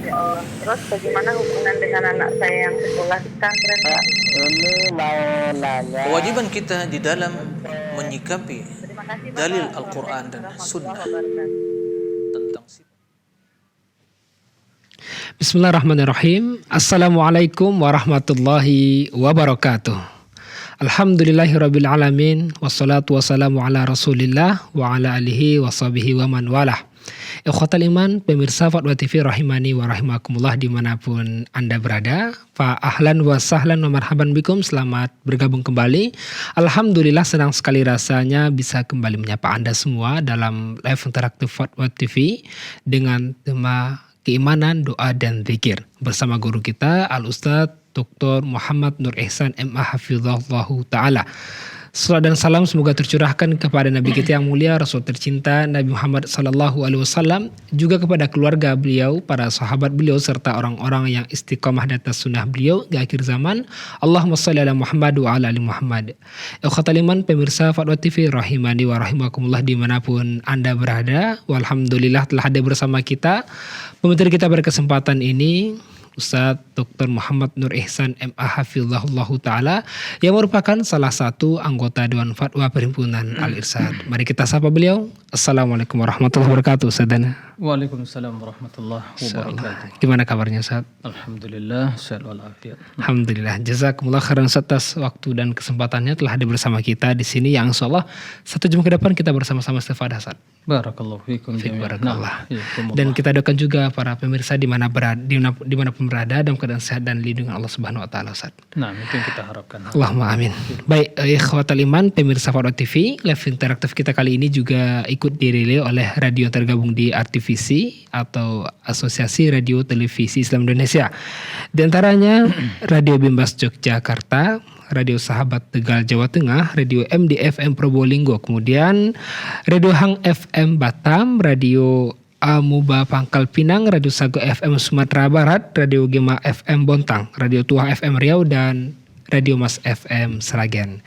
Ya Allah. Terus bagaimana hubungan dengan anak saya yang sekolah di pesantren, Pak? Ini mau nanya. Kewajiban kita di dalam menyikapi Terima kasih, dalil Bapak. Al-Quran Assalamualaikum dan warahmatullahi Sunnah wabarakatuh. tentang sifat. Bismillahirrahmanirrahim. Assalamualaikum warahmatullahi wabarakatuh. Alhamdulillahirabbil alamin wassalatu wassalamu ala Rasulillah wa ala alihi washabihi wa man walah. Ikhwatal iman, pemirsa Fatwa TV rahimani wa rahimakumullah dimanapun Anda berada. Fa ahlan wa sahlan wa marhaban bikum, selamat bergabung kembali. Alhamdulillah senang sekali rasanya bisa kembali menyapa Anda semua dalam live interaktif Fatwa TV dengan tema keimanan, doa dan zikir bersama guru kita Al-Ustadz Dr. Muhammad Nur Ihsan MA Hafizahullahu Ta'ala. Salam dan salam semoga tercurahkan kepada Nabi kita yang mulia, Rasul tercinta Nabi Muhammad Sallallahu Alaihi Wasallam, juga kepada keluarga beliau, para sahabat beliau, serta orang-orang yang istiqamah di atas sunnah beliau di akhir zaman. Allahumma shalli ala Muhammad wa ala ali Muhammad. Ikhwatal iman, pemirsa Fatwa TV rahimani wa rahimakumullah dimanapun Anda berada. Walhamdulillah telah hadir bersama kita pemateri kita pada kesempatan ini, Ustadz Dr. Muhammad Nur Ihsan MA Hafizahullahu Ta'ala, yang merupakan salah satu anggota Dewan Fatwa Perhimpunan Al-Irsyad. Mari kita sapa beliau. Assalamualaikum warahmatullahi wabarakatuh, Ustadz. Waalaikumsalam warahmatullahi wabarakatuh. Gimana kabarnya, Ustadz? Alhamdulillah, sehat walafiat. Alhamdulillah. Jazakumullah khairan atas waktu dan kesempatannya telah hadir bersama kita di sini, yang insyaallah 1 jam ke depan kita bersama-sama istifadah, Ustadz. Barakallahu fikum jami'an. Barakallah. Dan kita doakan juga para pemirsa dimanapun berada dalam keadaan sehat dan lindungan Allah Subhanahu Wa Taala, Ustaz. Nah, itu yang kita harapkan. Allahumma amin. Baik, ikhwatal iman, pemirsa Fatwa TV, live interaktif kita kali ini juga ikut dirilai oleh radio yang tergabung di RTVC atau Asosiasi Radio Televisi Islam Indonesia. Di antaranya Radio Bimbas Yogyakarta, Radio Sahabat Tegal Jawa Tengah, Radio MDFM Probolinggo, kemudian Radio Hang FM Batam, Radio Amuba Pangkal Pinang, Radio Sago FM Sumatera Barat, Radio Gema FM Bontang, Radio Tuah FM Riau, dan Radio Mas FM Sragen.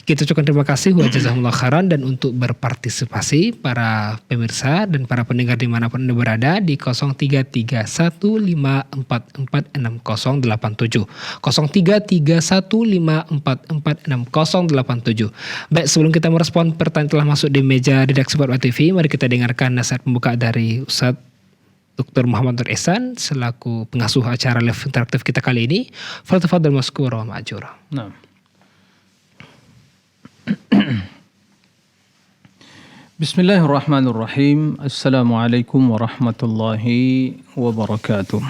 Kita ucapkan terima kasih wa jazakumullah khairan, dan untuk berpartisipasi para pemirsa dan para pendengar dimanapun Anda berada di 033154460087 033154460087. Baik, sebelum kita merespon pertanyaan telah masuk di meja redaksi Fatwa TV, mari kita dengarkan nasihat pembuka dari Ustadz Dr. Muhammad Nur Ihsan selaku pengasuh acara live interaktif kita kali ini. Falyatafaddal mashkura wa ma'jura. Nah. Bismillahirrahmanirrahim. Assalamualaikum warahmatullahi wabarakatuh.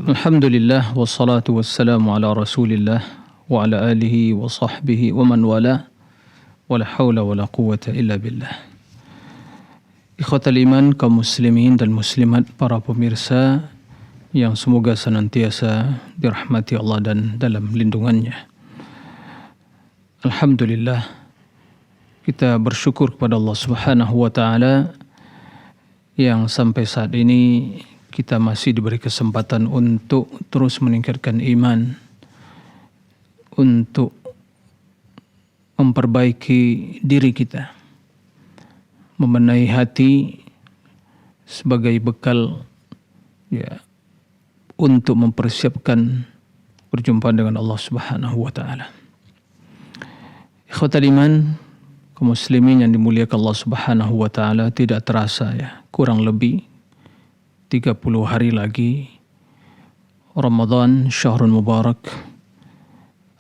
Alhamdulillah wassalatu wassalamu ala Rasulillah wa ala alihi wa sahbihi wa man wala. Wala haula wala quwwata illa billah. Ikhwatal iman, kaum muslimin dan muslimat, para pemirsa yang semoga senantiasa dirahmati Allah dan dalam lindungannya. Alhamdulillah, kita bersyukur kepada Allah Subhanahu wa Ta'ala yang sampai saat ini kita masih diberi kesempatan untuk terus meningkatkan iman, untuk memperbaiki diri kita, membenahi hati sebagai bekal untuk mempersiapkan perjumpaan dengan Allah Subhanahu wa Ta'ala. Ikhwatal iman, kaum muslimin yang dimuliakan Allah Subhanahu wa Ta'ala, tidak terasa kurang lebih 30 hari lagi Ramadan Syahrul Mubarak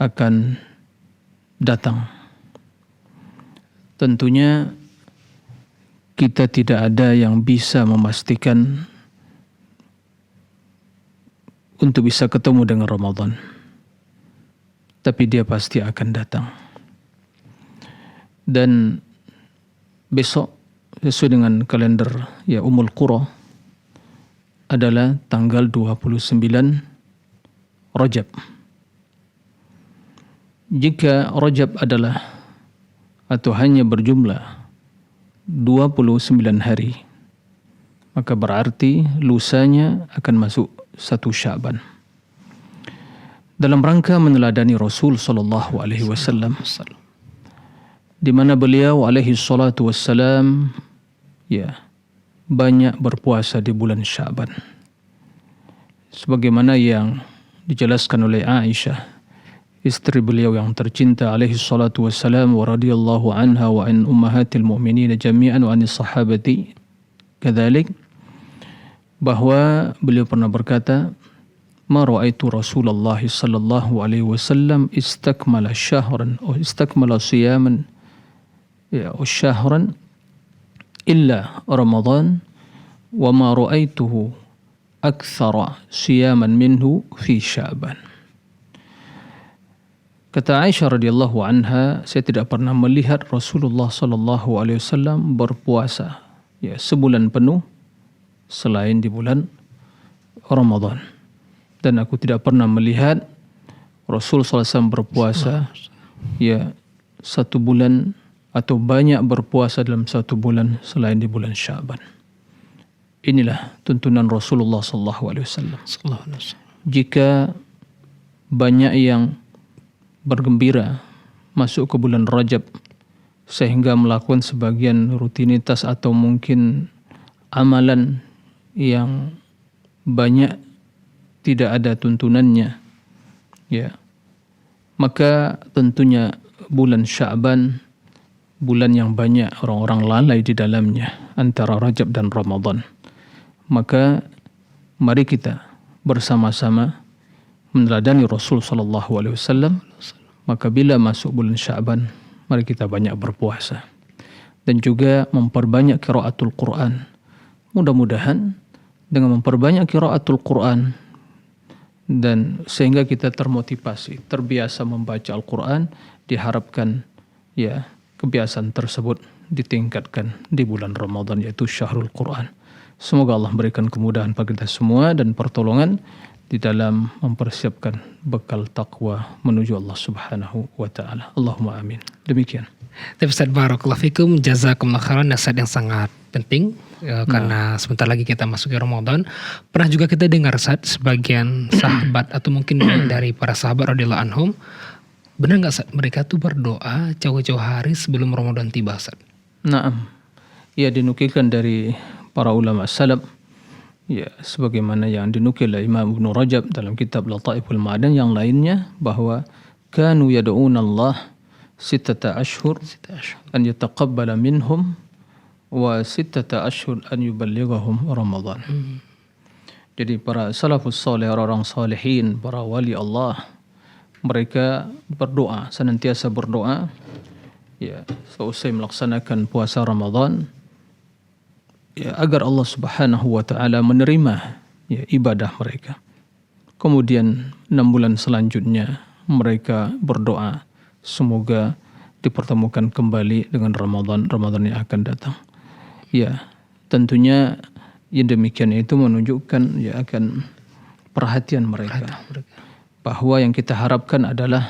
akan datang. Tentunya kita tidak ada yang bisa memastikan untuk bisa ketemu dengan Ramadan. Tapi dia pasti akan datang. Dan besok sesuai dengan kalender Ummul Qura adalah tanggal 29 Rajab. Jika Rajab adalah atau hanya berjumlah 29 hari, maka berarti lusanya akan masuk 1 Sya'ban. Dalam rangka meneladani Rasul sallallahu alaihi wasallam, di mana beliau alaihi salatu wassalam banyak berpuasa di bulan Sya'ban. sebagaimana yang dijelaskan oleh Aisyah, istri beliau yang tercinta alaihi salatu wassalam, wa radhiyallahu anha wa an ummahatil mu'minin jami'an wa anis sahabati kadzalik, bahwa beliau pernah berkata, ma ra'aitu Rasulullah sallallahu alaihi wasallam istakmala syahran atau istakmala siyaman syahran illa Ramadan wa ma ra'aituhu aktsara siyaman minhu fi Sya'ban. Kata Aisyah radhiyallahu anha, saya tidak pernah melihat Rasulullah sallallahu alaihi wasallam berpuasa sebulan penuh selain di bulan Ramadan. Dan aku tidak pernah melihat Rasul SAW berpuasa satu bulan atau banyak berpuasa dalam satu bulan selain di bulan Sya'ban. Inilah tuntunan Rasulullah SAW. Jika banyak yang bergembira masuk ke bulan Rajab sehingga melakukan sebagian rutinitas atau mungkin amalan yang banyak tidak ada tuntunannya, maka tentunya bulan Sya'ban, bulan yang banyak orang-orang lalai di dalamnya antara Rajab dan Ramadan. Maka mari kita bersama-sama meneladani Rasul sallallahu alaihi wasallam. Maka bila masuk bulan Sya'ban, mari kita banyak berpuasa dan juga memperbanyak qiraatul Quran. Mudah-mudahan dengan memperbanyak qiraatul Quran dan sehingga kita termotivasi, terbiasa membaca Al-Quran, diharapkan kebiasaan tersebut ditingkatkan di bulan Ramadan, yaitu Syahrul Quran. Semoga Allah memberikan kemudahan bagi kita semua dan pertolongan di dalam mempersiapkan bekal takwa menuju Allah Subhanahu wa taala. Allahumma amin. Demikian. Ustaz, barakallahu fikum, jazakumullah khairan, nasihat yang sangat penting karena sebentar lagi kita masuk ke Ramadan. Pernah juga kita dengar Ustaz, sebagian sahabat atau mungkin dari para sahabat radhiyallahu anhum, benar nggak Ustaz, mereka tuh berdoa jauh-jauh hari sebelum Ramadan tiba Ustaz? Naam. Ya, dinukilkan dari para ulama salaf, sebagaimana yang dinukil oleh Imam Ibnu Rajab dalam kitab Lataiful Ma'dan yang lainnya, bahwa kanu yad'una Allah sittata ashhur an yataqabbala minhum wa sittata ashhur an yuballighahum Ramadan. Jadi para salafus saleh, orang salihin, para wali Allah, mereka berdoa, senantiasa berdoa seusai melaksanakan puasa Ramadan, agar Allah Subhanahu wa taala menerima ibadah mereka. Kemudian 6 bulan selanjutnya mereka berdoa semoga dipertemukan kembali dengan Ramadan yang akan datang. Tentunya yang demikian itu menunjukkan akan perhatian mereka. Bahwa yang kita harapkan adalah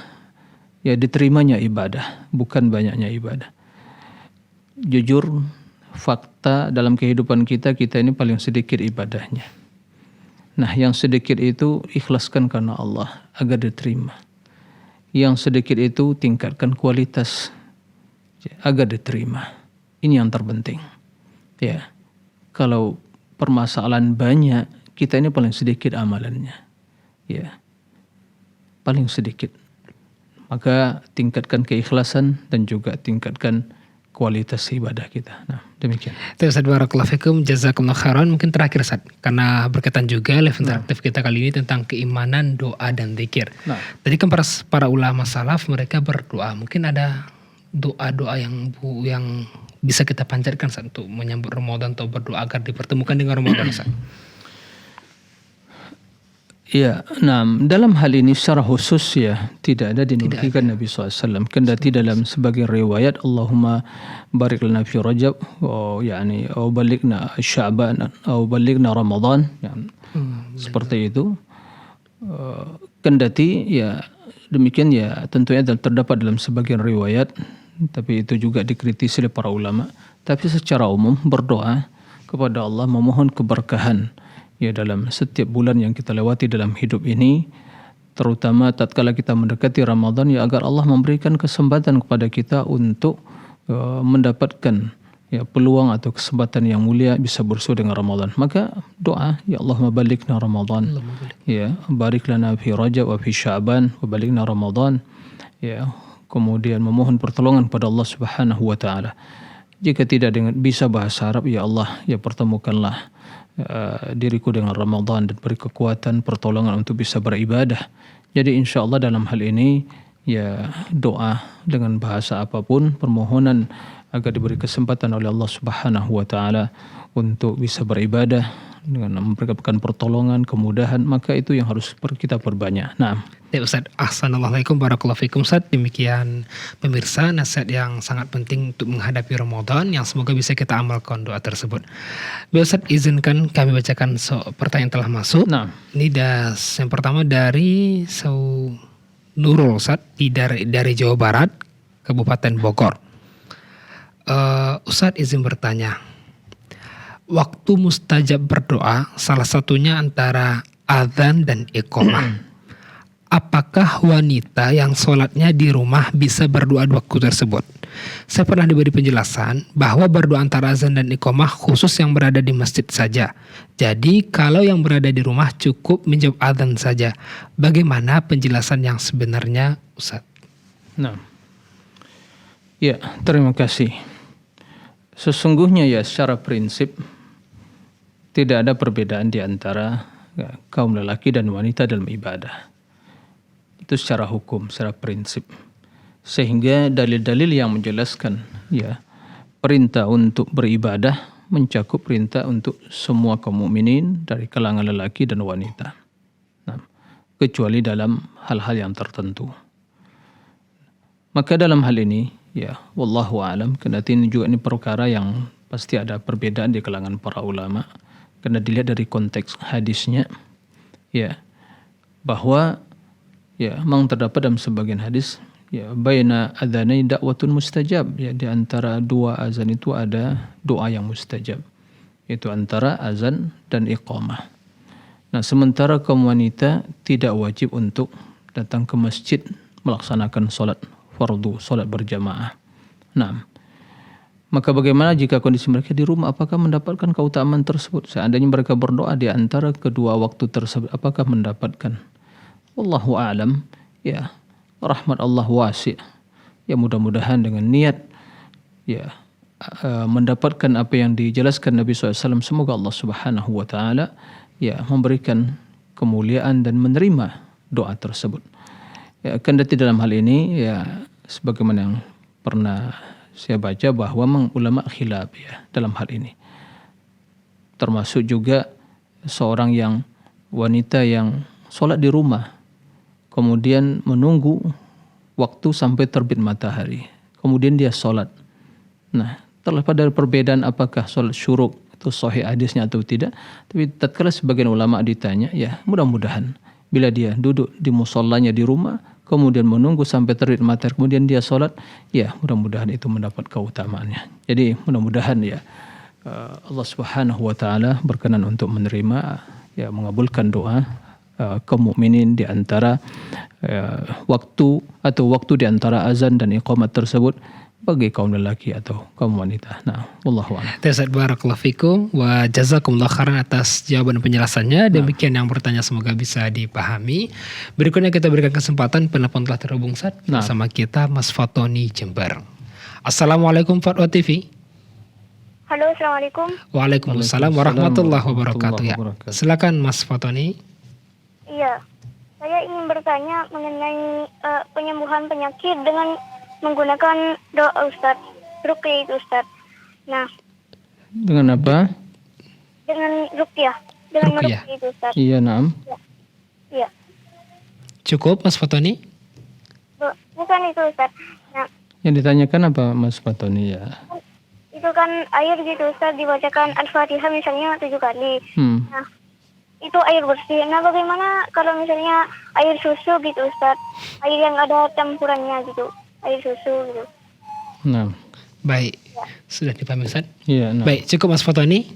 diterimanya ibadah, bukan banyaknya ibadah. Jujur, fakta dalam kehidupan kita ini paling sedikit ibadahnya. Nah, yang sedikit itu ikhlaskan karena Allah agar diterima. Yang sedikit itu tingkatkan kualitas agar diterima. Ini yang terpenting. Kalau permasalahan banyak, kita ini paling sedikit amalannya. Paling sedikit. Maka tingkatkan keikhlasan dan juga tingkatkan kualitas ibadah kita. Nah, demikian. Ustaz, barakallahu fikum, jazakumullah khairan. Mungkin terakhir Ustaz, karena berkaitan juga live interaktif kita kali ini tentang keimanan, doa dan zikir. Tadi kan para ulama salaf mereka berdoa. Mungkin ada doa-doa yang bisa kita panjatkan Ustaz untuk menyambut Ramadan atau berdoa agar dipertemukan dengan Ramadan Ustaz. Dalam hal ini secara khusus tidak ada dinukilkan Nabi SAW. Kendati dalam sebagian riwayat Allahumma barik lana fi Rajab atau balighna Sya'ban atau balighna Ramadan, seperti itu. Kendati demikian tentunya terdapat dalam sebagian riwayat, tapi itu juga dikritisi oleh para ulama. Tapi secara umum berdoa kepada Allah memohon keberkahan dalam setiap bulan yang kita lewati dalam hidup ini, terutama tatkala kita mendekati Ramadan, agar Allah memberikan kesempatan kepada kita untuk mendapatkan peluang atau kesempatan yang mulia bisa bersua dengan Ramadan. Maka doa, ya Allahumma balighna Ramadan. Ya, barik lana fi Rajab wa fi Sya'ban wa balighna Ramadan. Ya, kemudian memohon pertolongan pada Allah Subhanahu wa taala. Jika tidak bisa bahasa Arab, ya Allah, ya pertemukanlah diriku dengan Ramadan dan beri kekuatan pertolongan untuk bisa beribadah. Jadi insya Allah dalam hal ini ya doa dengan bahasa apapun, permohonan agar diberi kesempatan oleh Allah Subhanahu wa taala untuk bisa beribadah dengan memberikan pertolongan, kemudahan, maka itu yang harus kita perbanyak. Nah, ya Ustaz, Assalamualaikum warahmatullahi wabarakatuh Ustaz. Demikian pemirsa nasihat yang sangat penting untuk menghadapi Ramadan yang semoga bisa kita amalkan doa tersebut. Ustaz, izinkan kami bacakan pertanyaan telah masuk. nah, Ini yang pertama dari Nurul Ustaz dari Jawa Barat, Kabupaten Bogor. Ustaz izin bertanya, waktu mustajab berdoa salah satunya antara azan dan iqamah. Apakah wanita yang sholatnya di rumah bisa berdoa di waktu tersebut? Saya pernah diberi penjelasan bahwa berdoa antara azan dan iqamah khusus yang berada di masjid saja. Jadi kalau yang berada di rumah cukup menjawab azan saja. Bagaimana penjelasan yang sebenarnya, Ustaz? nah. Ya, terima kasih. Sesungguhnya ya secara prinsip tidak ada perbedaan di antara kaum lelaki dan wanita dalam ibadah. Itu secara hukum, secara prinsip. Sehingga dalil-dalil yang menjelaskan ya perintah untuk beribadah mencakup perintah untuk semua kaum mukminin dari kalangan lelaki dan wanita. Nah, kecuali dalam hal-hal yang tertentu. Maka dalam hal ini ya, wallahu a'lam, karena ini juga ini perkara yang pasti ada perbedaan di kalangan para ulama, karena dilihat dari konteks hadisnya, ya, bahwa ya, memang terdapat dalam sebagian hadis, ya, baina adzanai da'watun mustajab, ya, di antara dua azan itu ada doa yang mustajab, yaitu antara azan dan iqamah. Nah, sementara kaum wanita tidak wajib untuk datang ke masjid melaksanakan sholat fardu, sholat berjamaah. Nah, maka bagaimana jika kondisi mereka di rumah? Apakah mendapatkan keutamaan tersebut? Seandainya mereka berdoa di antara kedua waktu tersebut, apakah mendapatkan? Wallahu a'lam. Ya, rahmat Allah wasi'. Ya, mudah-mudahan dengan niat ya mendapatkan apa yang dijelaskan Nabi SAW, semoga Allah Subhanahu wa taala ya memberikan kemuliaan dan menerima doa tersebut. Ya, kendati dalam hal ini ya sebagaimana yang pernah saya baca bahwa ulama khilaf ya dalam hal ini. Termasuk juga seorang yang wanita yang sholat di rumah kemudian menunggu waktu sampai terbit matahari, kemudian dia sholat. Nah, terlepas dari perbedaan apakah sholat syuruk itu sahih hadisnya atau tidak, tapi tatkala sebagian ulama ditanya, ya mudah-mudahan bila dia duduk di mushollanya di rumah, kemudian menunggu sampai terbit matahari, kemudian dia sholat, ya mudah-mudahan itu mendapat keutamaannya. Jadi mudah-mudahan ya Allah Subhanahu wa taala berkenan untuk menerima, ya mengabulkan doa kaum mukminin di antara waktu di antara azan dan iqamat tersebut bagi kaum lelaki atau kaum wanita. Nah, wallahu a'lam. Ustaz, barakallahu fikum wa jazakumullah khairan atas jawaban penjelasannya. Demikian yang bertanya semoga bisa dipahami. Berikutnya kita berikan kesempatan penelpon telah terhubung Ustaz bersama kita Mas Fatoni Jember. Assalamualaikum Fatwa TV. Halo, assalamualaikum. Waalaikumsalam warahmatullahi wabarakatuh. Ya, silakan Mas Fatoni. Iya, saya ingin bertanya mengenai penyembuhan penyakit dengan menggunakan doa Ustadz, ruqyah itu Ustadz. Nah, dengan apa? Dengan ruqyah, dengan Ruqyah. ruqyah itu Ustadz. Iya, naam. Iya. Cukup Mas Fatoni? Bukan itu Ustadz. Nah, Yang ditanyakan apa Mas Fatoni ya? itu kan air gitu Ustadz, dibacakan Al-Fatihah misalnya 7 kali. Nah, itu air bersih. Nah, bagaimana kalau misalnya air susu gitu Ustadz, air yang ada campurannya gitu, air susu gitu. Nah, Baik, sudah dipahami Ustaz? iya, nah. Baik, cukup Mas Fatoni?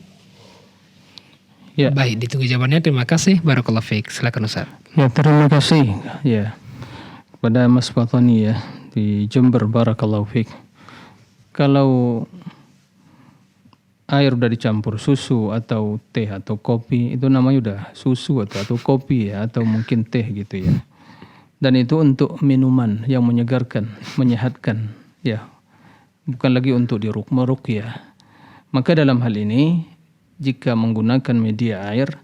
Ya. Baik, ditunggu jawabannya. Terima kasih. Barakallahu fiik. Silakan Ustaz. Ya, terima kasih ya kepada Mas Fatoni ya di Jember, barakallahu fiik. Kalau air udah dicampur susu atau teh atau kopi, itu namanya udah susu atau kopi ya, atau mungkin teh gitu ya. Dan itu untuk minuman yang menyegarkan, menyehatkan ya. Bukan lagi untuk meruqyah. Maka dalam hal ini jika menggunakan media air,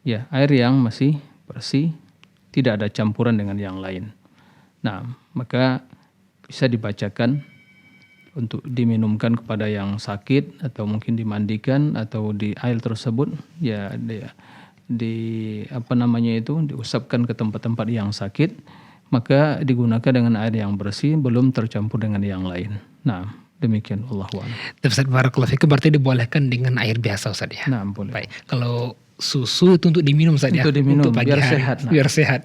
ya air yang masih bersih, tidak ada campuran dengan yang lain. Nah, maka bisa dibacakan untuk diminumkan kepada yang sakit atau mungkin dimandikan atau di air tersebut ya diusapkan ke tempat-tempat yang sakit, maka digunakan dengan air yang bersih belum tercampur dengan yang lain. Nah, demikian Allahu a'lam. Ustaz barakallahu fikum, berarti dibolehkan dengan air biasa Ustaz ya. Nah, boleh. Baik. Kalau susu itu untuk diminum saja. Untuk diminum, untuk pagi biar hari. sehat. Nah. Biar sehat.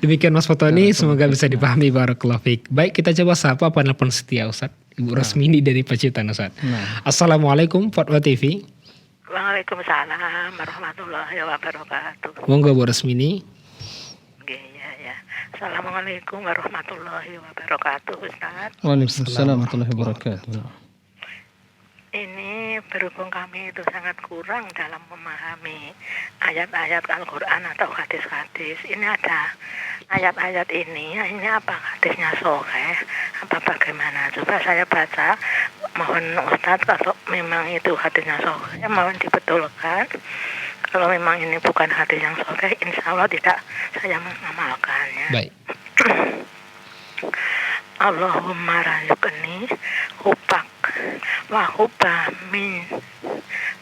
Demikian Mas Fatoni, semoga bisa dipahami barakallahu fik. Baik, kita coba sapa penelpon setia Ustaz. Ibu Rasmini dari Pacitan Ustaz. Assalamualaikum Fatwa TV. Waalaikumsalam warahmatullahi wabarakatuh. Monggo Bu Rasmini. Ya. Assalamualaikum warahmatullahi wabarakatuh, Ustaz. Waalaikumsalam warahmatullahi wabarakatuh. Ini berhubung kami itu sangat kurang dalam memahami ayat-ayat Al-Quran atau hadis-hadis. Ini ada ayat-ayat ini apa hadisnya sahih, apa bagaimana? Coba saya baca, mohon Ustadz kalau memang itu hadisnya sahih, mohon dibetulkan. Kalau memang ini bukan hadis yang sahih, insya Allah tidak saya mengamalkannya. Baik. Allahumma rayukni hubak wa hubba min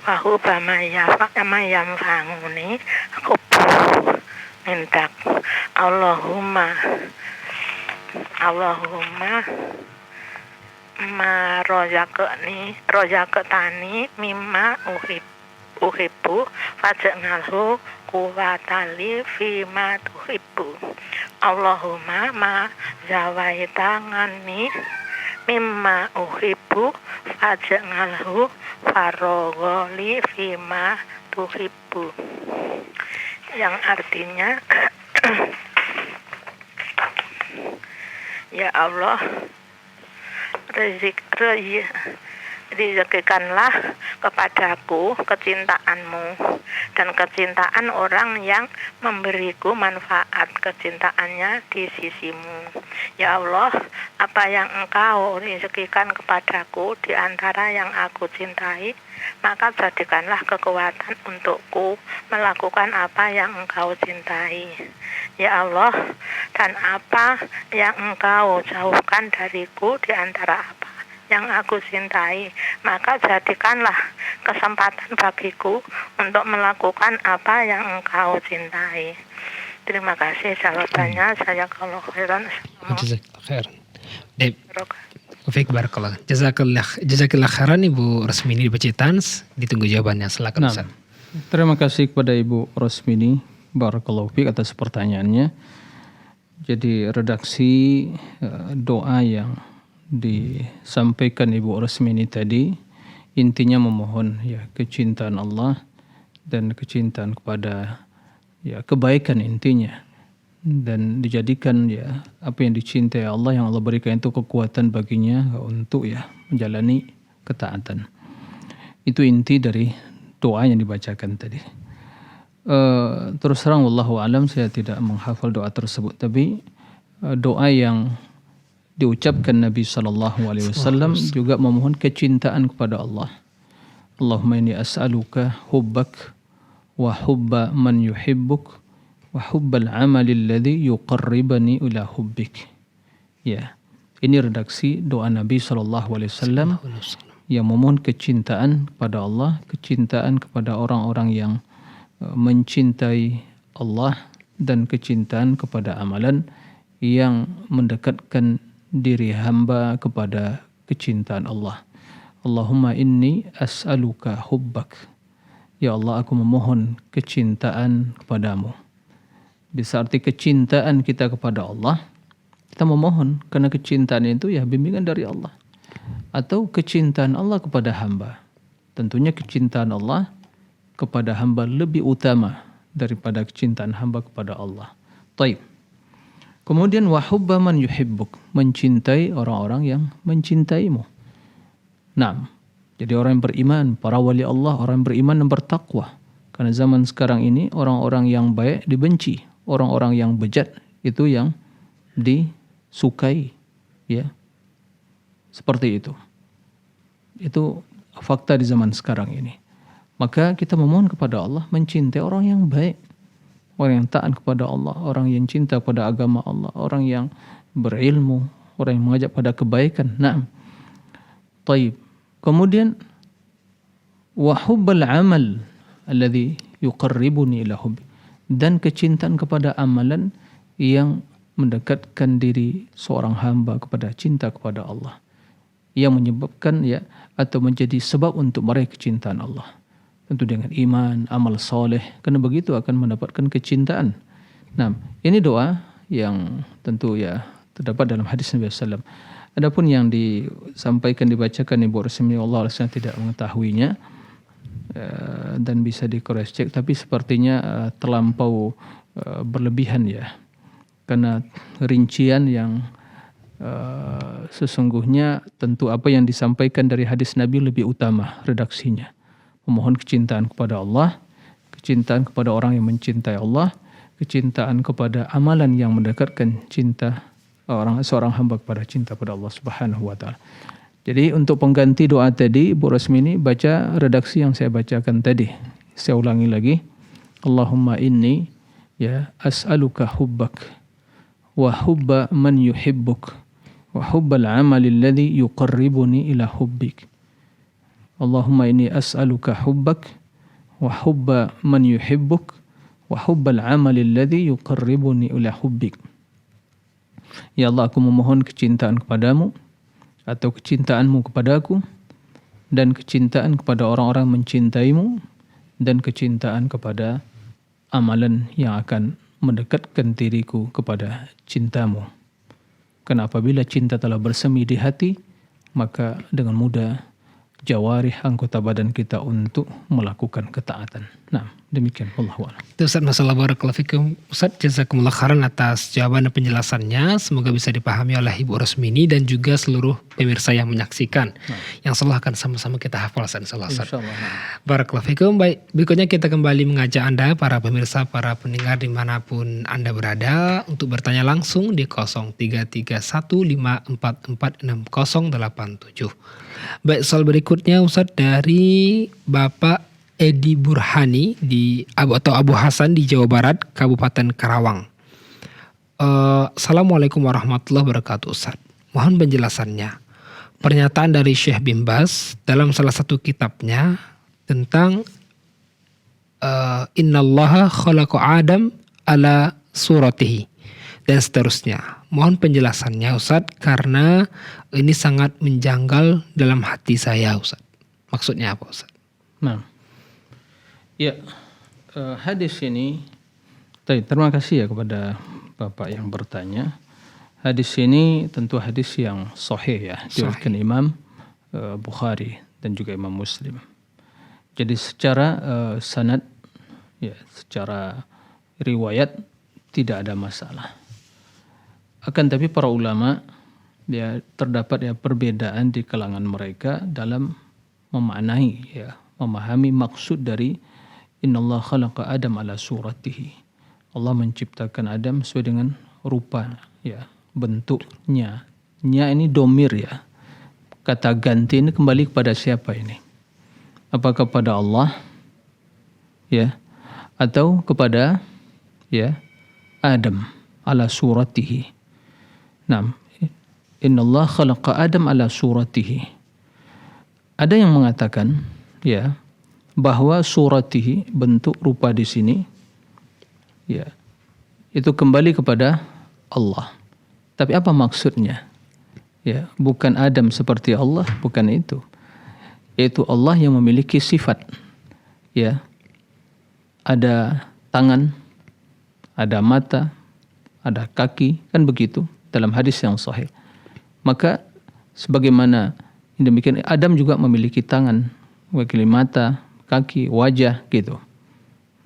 wa hubba mayam fanguni hubbu mintak. Allahumma ma rojaketani mimma uhibbu faj'alhu quwwatali fima tuhibbu. Allahumma ma zawaitangani mimma uhibbu faj'alhu farogoli fima tuhibbu. Yang artinya ya Allah, rezekikanlah kepadaku kecintaanmu dan kecintaan orang yang memberiku manfaat kecintaannya di sisimu. Ya Allah, apa yang Engkau rezekikan kepadaku di antara yang aku cintai, maka jadikanlah kekuatan untukku melakukan apa yang Engkau cintai. Ya Allah, dan apa yang Engkau jauhkan dariku di antara apa yang aku cintai, maka jadikanlah kesempatan bagiku untuk melakukan apa yang Engkau cintai. Terima kasih jawabannya. Saya kalau khairan. Baik, barakallah. Jazakallah khairan Ibu Rasmini di Pacitan. Ditunggu jawabannya. Silakan Ustaz. Terima kasih kepada Ibu Rasmini barakallahu fiik atas pertanyaannya. Jadi redaksi doa yang disampaikan Ibu Rasmini tadi intinya memohon ya kecintaan Allah dan kecintaan kepada ya kebaikan intinya, dan dijadikan ya apa yang dicintai Allah, yang Allah berikan itu kekuatan baginya untuk ya menjalani ketaatan. Itu inti dari doa yang dibacakan tadi. Terus terang wallahu alam saya tidak menghafal doa tersebut, tapi doa yang diucapkan Nabi SAW juga memohon kecintaan kepada Allah. Allahumma inni as'aluka hubbak wa hubba man yuhibbuk wa hubbal amali alladhi yuqarribani ila hubbik. Ya, ini redaksi doa Nabi SAW yang memohon kecintaan kepada Allah, kecintaan kepada orang-orang yang mencintai Allah, dan kecintaan kepada amalan yang mendekatkan diri hamba kepada kecintaan Allah. Allahumma inni as'aluka hubbak. Ya Allah, aku memohon kecintaan kepadamu. Bisa arti kecintaan kita kepada Allah, kita memohon karena kecintaan itu ya bimbingan dari Allah. Atau kecintaan Allah kepada hamba. Tentunya kecintaan Allah kepada hamba lebih utama daripada kecintaan hamba kepada Allah. Taib. Kemudian wahubba man yuhibbuk, mencintai orang-orang yang mencintaimu. Nah, Jadi orang yang beriman, para wali Allah, orang yang beriman dan bertakwa. Karena zaman sekarang ini orang-orang yang baik dibenci, orang-orang yang bejat itu yang disukai, ya. Seperti itu. Itu fakta di zaman sekarang ini. Maka kita memohon kepada Allah mencintai orang yang baik, orang yang taat kepada Allah, orang yang cinta kepada agama Allah, orang yang berilmu, orang yang mengajak pada kebaikan. Naam. Taib. Kemudian wa hubbal amal alladhi yuqarribuni ila hubbi, dan kecintaan kepada amalan yang mendekatkan diri seorang hamba kepada cinta kepada Allah, yang menyebabkan ya atau menjadi sebab untuk meraih kecintaan Allah. Tentu dengan iman, amal soleh, karena begitu akan mendapatkan kecintaan. Nah, ini doa yang tentu ya terdapat dalam hadis Nabi SAW. Adapun yang disampaikan, dibacakan Ibu Rasmi Allah tidak mengetahuinya dan bisa di cross check, tapi sepertinya terlampau berlebihan ya, karena rincian yang sesungguhnya tentu apa yang disampaikan dari hadis Nabi lebih utama redaksinya. Memohon kecintaan kepada Allah, kecintaan kepada orang yang mencintai Allah, kecintaan kepada amalan yang mendekatkan cinta seorang hamba kepada cinta kepada Allah Subhanahu wa taala. Jadi untuk pengganti doa tadi, Bu Rasmini baca redaksi yang saya bacakan tadi. Saya ulangi lagi. Allahumma inni ya as'aluka hubbak wa hubba man yuhibbuk wa hubbal amali alladhi yuqarribuni ila hubbik. Allahumma inni as'aluka hubbak wa hubba man yuhibbuk wa hubbal amali alladhi yuqarribuni ila hubbik. Ya Allah, aku memohon kecintaan kepadamu atau kecintaanmu kepadaku, dan kecintaan kepada orang-orang mencintaimu, dan kecintaan kepada amalan yang akan mendekatkan diriku kepada cintamu. Karena apabila cinta telah bersemi di hati, maka dengan mudah jawarih anggota badan kita untuk melakukan ketaatan. Nah, demikian. Wallahu a'lam. Itu Ustaz, masalah barakallahu fikum. Ustaz, jazakumullah khairan atas jawaban dan penjelasannya. Semoga bisa dipahami oleh Ibu Rasmini dan juga seluruh pemirsa yang menyaksikan. Yang selalu akan sama-sama kita hafal, insyaallah. Barakallahu fikum. Baik, berikutnya kita kembali mengajak Anda, para pemirsa, para pendengar dimanapun Anda berada, untuk bertanya langsung di 0315446087. Baik, soal berikutnya Ustaz dari Bapak Edi Burhani atau Abu Hasan di Jawa Barat, Kabupaten Karawang. Assalamualaikum warahmatullahi wabarakatuh Ustaz. Mohon penjelasannya. Pernyataan dari Syekh bin Baz dalam salah satu kitabnya tentang innallaha khalaqa Adam ala suratihi dan seterusnya. Mohon penjelasannya Ustaz, karena ini sangat menjanggal dalam hati saya Ustaz. Maksudnya apa Ustaz? Nah, ya, hadis ini, terima kasih ya kepada Bapak yang bertanya. Hadis ini tentu hadis yang sahih ya, diriwayatkan Imam Bukhari dan juga Imam Muslim. Jadi secara sanad, ya, secara riwayat tidak ada masalah. Akan tapi para ulama ya terdapat ya perbedaan di kalangan mereka dalam memaknai ya, memahami maksud dari innallaha khalaqa Adam ala suratihi. Allah menciptakan Adam sesuai dengan rupa ya, bentuknya. Nya ini domir ya. Kata ganti ini kembali kepada siapa ini? Apakah kepada Allah ya, atau kepada ya Adam ala suratihi? Naam, innallaha khalaqa Adam ala suratihi. Ada yang mengatakan ya bahwa suratihi, bentuk rupa di sini ya, itu kembali kepada Allah. Tapi apa maksudnya? Ya, bukan Adam seperti Allah, bukan itu. Yaitu Allah yang memiliki sifat. Ya. Ada tangan, ada mata, ada kaki, kan begitu dalam hadis yang sahih. Maka sebagaimana demikian Adam juga memiliki tangan, memiliki mata, kaki, wajah gitu.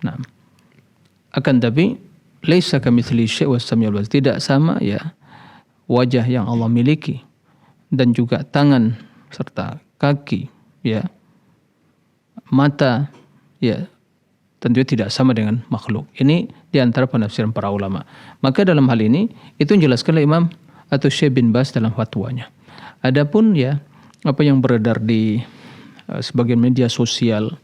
Nah, akan tapi laisa kamitslihi syai' was samiul basir, tidak sama ya wajah yang Allah miliki dan juga tangan serta kaki ya, mata, ya, tentunya tidak sama dengan makhluk. Ini di antara penafsiran para ulama. Maka dalam hal ini itu menjelaskan oleh Imam atau Syekh bin Baz dalam fatwanya. Adapun ya apa yang beredar di sebagian media sosial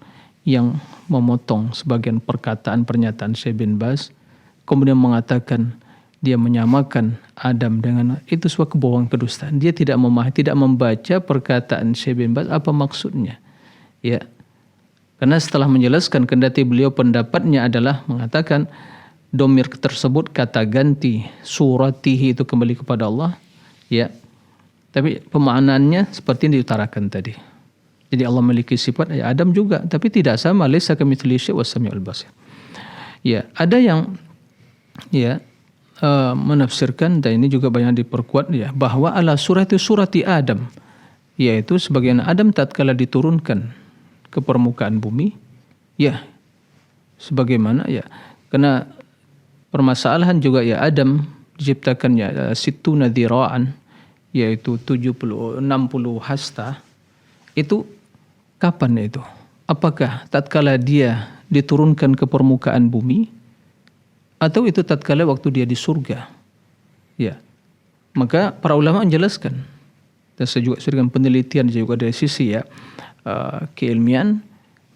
yang memotong sebagian perkataan pernyataan Syekh bin Baz kemudian mengatakan dia menyamakan Adam dengan itu sebuah kebohongan, kedustaan. Dia tidak memahami, tidak membaca perkataan Syekh bin Baz apa maksudnya. Ya. Karena setelah menjelaskan kendati beliau pendapatnya adalah mengatakan domir tersebut kata ganti suratihi itu kembali kepada Allah, ya. Tapi pemaknaannya seperti yang diutarakan tadi. Jadi Allah memiliki sifat, ya Adam juga, tapi tidak sama, laisa kamitslihi syai' was samiul basir. Ya, ada yang ya menafsirkan, dan ini juga banyak diperkuat ya, bahwa ala surati surati Adam, yaitu sebagian Adam tatkala diturunkan ke permukaan bumi, ya sebagaimana ya, karena permasalahan juga ya Adam diciptakan ya sittuna dzira'an, yaitu 60 hasta. Itu kapan itu? Apakah tatkala dia diturunkan ke permukaan bumi atau itu tatkala waktu dia di surga? Ya. Maka para ulama menjelaskan, dan saya juga dengan penelitian juga dari sisi ya keilmian,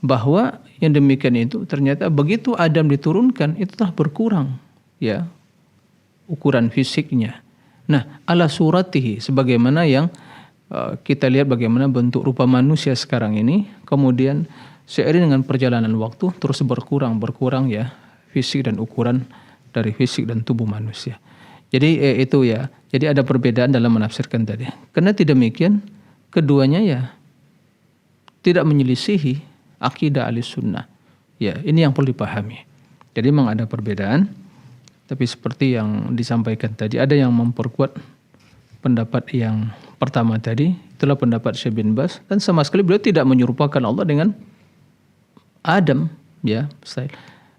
bahwa yang demikian itu ternyata begitu Adam diturunkan itu telah berkurang ya ukuran fisiknya. Nah, ala suratihi, sebagaimana yang kita lihat bagaimana bentuk rupa manusia sekarang ini, kemudian seiring dengan perjalanan waktu terus berkurang ya fisik dan ukuran dari fisik dan tubuh manusia. Jadi itu ya, jadi ada perbedaan dalam menafsirkan tadi. Karena tidak demikian keduanya ya tidak menyelisihi akidah Ahlussunnah. Ya, ini yang perlu dipahami. Jadi memang ada perbedaan, tapi seperti yang disampaikan tadi, ada yang memperkuat pendapat yang pertama tadi, itulah pendapat Syekh bin Baz, dan sama sekali beliau tidak menyerupakan Allah dengan Adam, ya, style.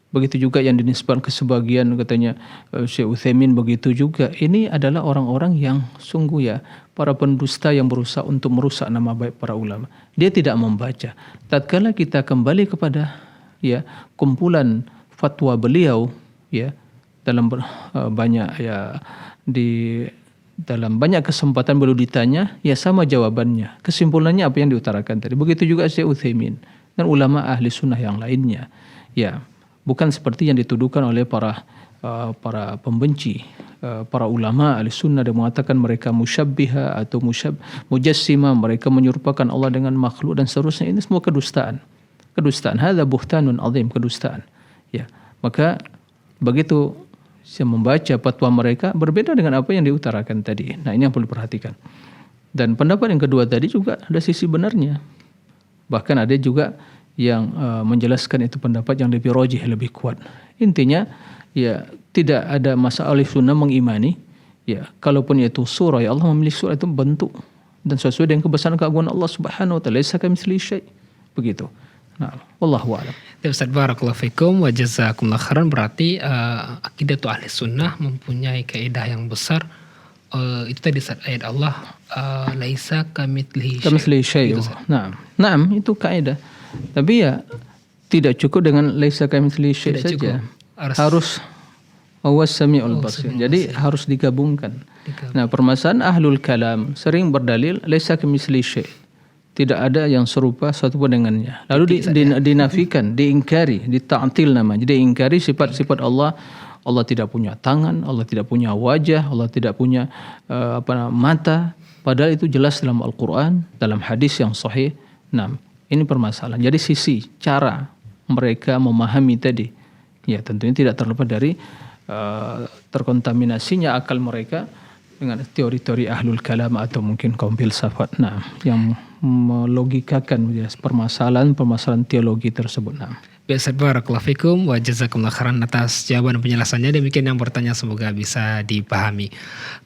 Begitu juga yang dinisbahkan ke sebagian, katanya Syekh Utsaimin begitu juga. Ini adalah orang-orang yang sungguh ya para pendusta yang berusaha untuk merusak nama baik para ulama. Dia tidak membaca. Tatkala kita kembali kepada ya kumpulan fatwa beliau ya dalam banyak ya dalam banyak kesempatan beliau ditanya ya sama jawabannya. Kesimpulannya apa yang diutarakan tadi. Begitu juga Syekh Utsaimin dan ulama ahli sunnah yang lainnya. Ya. Bukan seperti yang dituduhkan oleh para pembenci, para ulama ahli-sunnah yang mengatakan mereka musyabbiha atau mujassima, mereka menyerupakan Allah dengan makhluk dan seterusnya. Ini semua kedustaan. Kedustaan. Hadza buhtanun azim, kedustaan. Ya, maka begitu saya membaca fatwa mereka berbeda dengan apa yang diutarakan tadi. Nah, ini yang perlu diperhatikan. Dan pendapat yang kedua tadi juga ada sisi benarnya. Bahkan ada juga yang menjelaskan itu pendapat yang lebih rajih, lebih kuat. Intinya ya tidak ada masalah Ahlussunnah mengimani ya kalaupun itu surah, ya Allah memiliki surah itu bentuk dan sesuai dengan kebesaran keagungan Allah Subhanahu wa taala, laisa kamitslihi syai'. Begitu. Nah, wallahu a'lam. Ustaz, barakallahu fikum wa jazakumullah khairan. Berarti akidah Ahlussunnah mempunyai kaidah yang besar. Itu tadi ayat Allah laisa kamitslihi syai'. Nah, itu kaidah. Tapi ya tidak cukup dengan laisa kamitslihi syai' saja. Harus awas samiul basir. Jadi harus digabungkan. Nah, permasalahan ahlul kalam sering berdalil laisa kamitslihi syai'. Tidak ada yang serupa satu pun dengannya. Lalu dinafikan, diingkari, dita'til namanya. Jadi ingkari sifat-sifat Allah. Allah tidak punya tangan, Allah tidak punya wajah, Allah tidak punya mata. Padahal itu jelas dalam Al-Quran, dalam hadis yang sahih. Nah, ini permasalahan. Jadi sisi cara mereka memahami tadi, ya tentunya tidak terlepas dari terkontaminasinya akal mereka dengan teori-teori ahlul kalam atau mungkin kaum filsafat. Nah, yang melogikakan permasalahan teologi tersebut. Nah. Biasa, barakallahu fikum wa jazakumullah khairan atas jawaban dan penjelasannya. Demikian yang bertanya semoga bisa dipahami.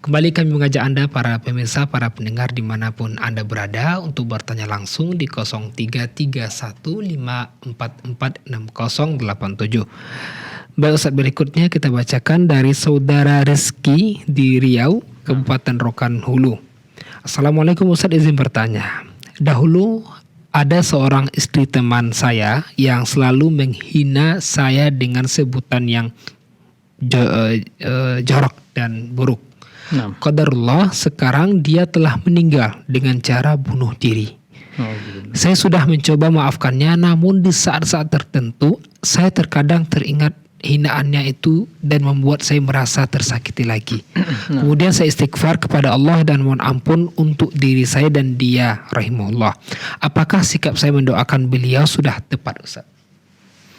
Kembali kami mengajak Anda para pemirsa, para pendengar dimanapun Anda berada untuk bertanya langsung di 0331544687. Baik Ustaz, berikutnya kita bacakan dari saudara Rizki di Riau, Kabupaten Rokan Hulu. Assalamualaikum Ustaz, izin bertanya. Dahulu ada seorang istri teman saya yang selalu menghina saya dengan sebutan yang jorok dan buruk. Nah. Qadarullah, sekarang dia telah meninggal dengan cara bunuh diri. Saya sudah mencoba maafkannya, namun di saat-saat tertentu saya terkadang teringat hinaannya itu dan membuat saya merasa tersakiti lagi. Kemudian saya istighfar kepada Allah dan mohon ampun untuk diri saya dan dia rahimahullah. Apakah sikap saya mendoakan beliau sudah tepat, Ustaz?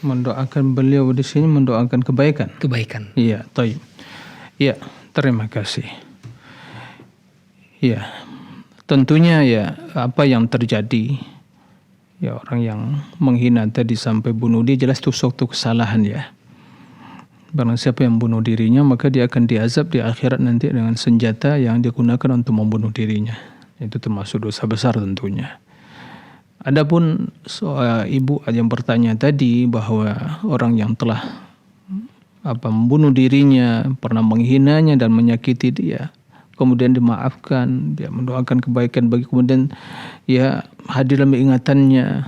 Mendoakan beliau di sini mendoakan kebaikan. Kebaikan. Iya, taib. Iya, terima kasih. Iya. Tentunya ya apa yang terjadi, ya orang yang menghina tadi sampai bunuh dia jelas itu suatu kesalahan ya. Barang siapa yang bunuh dirinya maka dia akan diazab di akhirat nanti dengan senjata yang digunakan untuk membunuh dirinya. Itu termasuk dosa besar tentunya. Adapun ibu yang bertanya tadi bahwa orang yang telah membunuh dirinya, pernah menghinanya dan menyakiti dia, kemudian dimaafkan, dia mendoakan kebaikan bagi, kemudian ya hadir dalam ingatannya,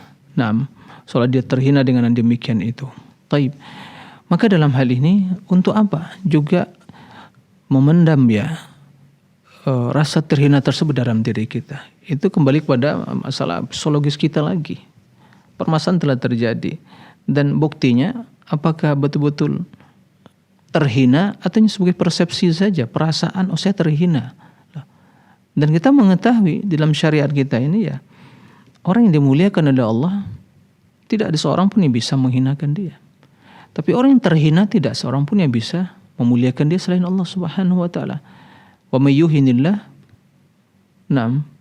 soalnya dia terhina dengan demikian itu. Taib. Maka dalam hal ini untuk apa? Juga memendam ya rasa terhina tersebut dalam diri kita. Itu kembali kepada masalah psikologis kita lagi. Permasalahan telah terjadi dan buktinya apakah betul-betul terhina atau sebagai persepsi saja, perasaan saya terhina. Dan kita mengetahui dalam syariat kita ini ya, orang yang dimuliakan oleh Allah tidak ada seorang pun yang bisa menghinakan dia. Tapi orang yang terhina tidak seorang pun yang bisa memuliakan dia selain Allah Subhanahu wa taala. Wa may yuhinillah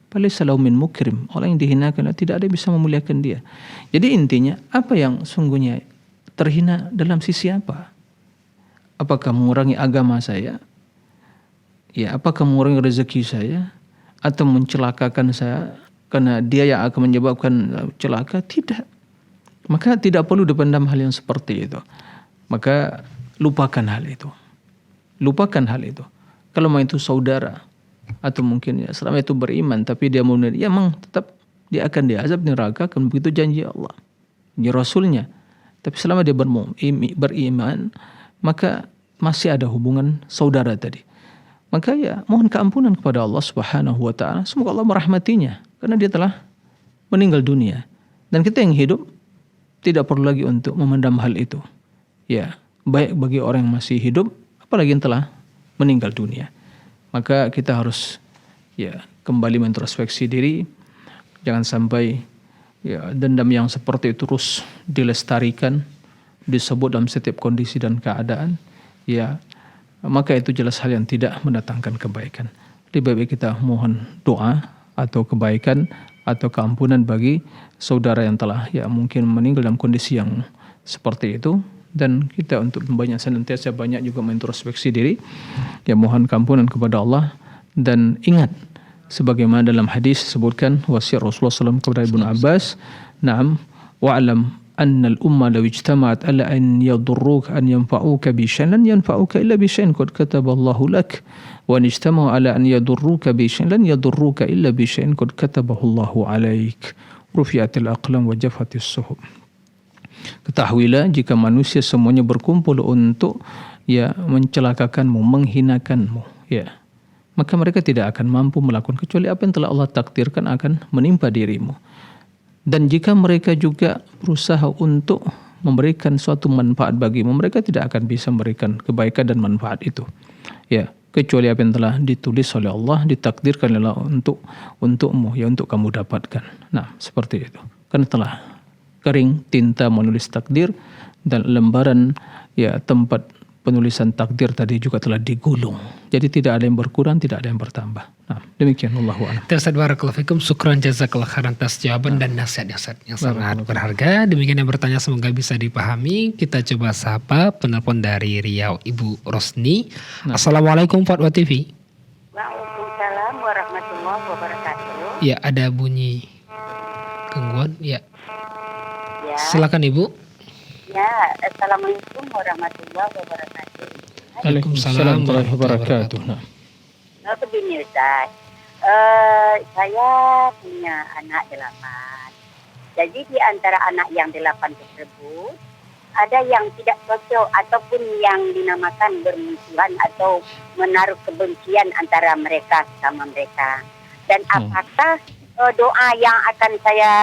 falaysa lahu min mukrim. Orang yang dihinakan tidak ada yang bisa memuliakan dia. Jadi intinya apa yang sungguhnya terhina dalam sisi apa? Apakah mengurangi agama saya? Ya, apakah mengurangi rezeki saya? Atau mencelakakan saya karena dia yang akan menyebabkan celaka? Tidak. Maka tidak perlu dipendam hal yang seperti itu. Maka lupakan hal itu. Lupakan hal itu. Kalau memang itu saudara atau mungkin ya selama itu beriman tapi dia mau ya memang tetap dia akan diazab neraka, kan begitu janji Allah, janji Rasulnya. Tapi selama dia beriman maka masih ada hubungan saudara tadi. Maka ya mohon keampunan kepada Allah Subhanahu wa taala. Semoga Allah merahmatinya karena dia telah meninggal dunia. Dan kita yang hidup tidak perlu lagi untuk memendam hal itu. Ya, baik bagi orang yang masih hidup apalagi yang telah meninggal dunia. Maka kita harus ya kembali introspeksi diri. Jangan sampai ya dendam yang seperti itu terus dilestarikan, disebut dalam setiap kondisi dan keadaan. Ya, maka itu jelas hal yang tidak mendatangkan kebaikan. Lebih baik kita mohon doa atau kebaikan atau keampunan bagi saudara yang telah ya mungkin meninggal dalam kondisi yang seperti itu, dan kita untuk senantiasa banyak juga mengintrospeksi diri, ya mohon keampunan kepada Allah. Dan ingat sebagaimana dalam hadis disebutkan wasiat Rasulullah SAW kepada Ibnu Abbas, wa'lam anna al-umma law ijtama'at ala an yadurruka an yanfa'uka bi syai'in lan yanfa'uka illa bi syai'in qad kataballahu lak wa in ijtama'u ala an yadurruka bi syai'in lan yadurruka illa bi syai'in qad kataballahu alaik rufi'atil aqlam wa jaffatis suhuf. Ketahuilah jika manusia semuanya berkumpul untuk ya mencelakakanmu, menghinakanmu, ya, maka mereka tidak akan mampu melakukan kecuali apa yang telah Allah takdirkan akan menimpa dirimu. Dan jika mereka juga berusaha untuk memberikan suatu manfaat bagimu, mereka tidak akan bisa memberikan kebaikan dan manfaat itu. Ya, kecuali apa yang telah ditulis oleh Allah, ditakdirkan oleh Allah untukmu, ya untuk kamu dapatkan. Nah, seperti itu. Karena telah kering tinta menulis takdir dan lembaran ya tempat penulisan takdir tadi juga telah digulung. Jadi tidak ada yang berkurang, tidak ada yang bertambah. Nah, demikian wallahu a'lam. Ustaz barakallahu fikum, syukran jazakallahu khairan atas jawaban dan nasihat yang sangat berharga. Demikian yang bertanya semoga bisa dipahami. Kita coba sapa penelpon dari Riau, Ibu Rosni. Assalamualaikum Fatwa TV. Waalaikumsalam warahmatullahi wabarakatuh. Ya, ada bunyi gangguan. Ya. Silakan Ibu. Ya, assalamualaikum warahmatullahi wabarakatuh. Waalaikumsalam warahmatullahi wabarakatuh. Begini Ustaz, saya punya anak 8. Jadi di antara anak yang 8 tersebut, ada yang tidak cocok ataupun yang dinamakan bermusuhan atau menaruh kebencian antara mereka sama mereka. Dan apakah doa yang akan saya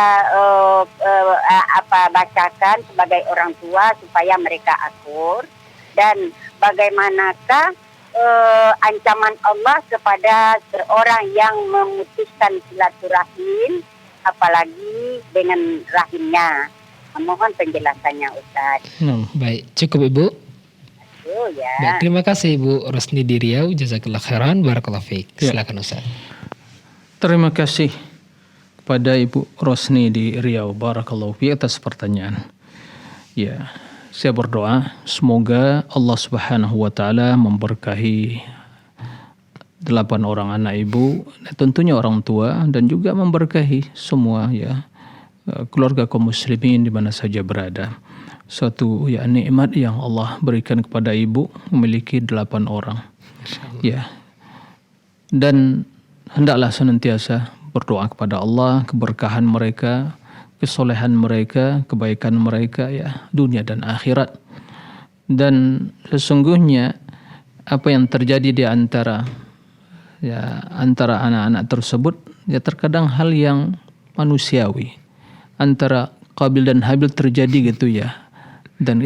bacakan sebagai orang tua supaya mereka akur, dan bagaimanakah ancaman Allah kepada seorang yang memutuskan silaturahim, apalagi dengan rahimnya. Mohon penjelasannya, Ustaz. Baik, cukup Ibu. Oh, ya. Baik, terima kasih Ibu Rosni di Riau. Jazakallah khairan, barakallahu fiik. Silakan Ustaz. Terima kasih kepada Ibu Rosni di Riau. Barakallahu fiik atas pertanyaan. Ya, saya berdoa semoga Allah Subhanahu wa taala memberkahi 8 orang anak Ibu, tentunya orang tua, dan juga memberkahi semua ya keluarga kaum muslimin di mana saja berada. Suatu ya nikmat yang Allah berikan kepada Ibu memiliki 8 orang. Ya. Dan hendaklah senantiasa berdoa kepada Allah, keberkahan mereka, kesolehan mereka, kebaikan mereka ya dunia dan akhirat. Dan sesungguhnya apa yang terjadi di antara anak-anak tersebut ya terkadang hal yang manusiawi. Antara Qabil dan Habil terjadi gitu ya. Dan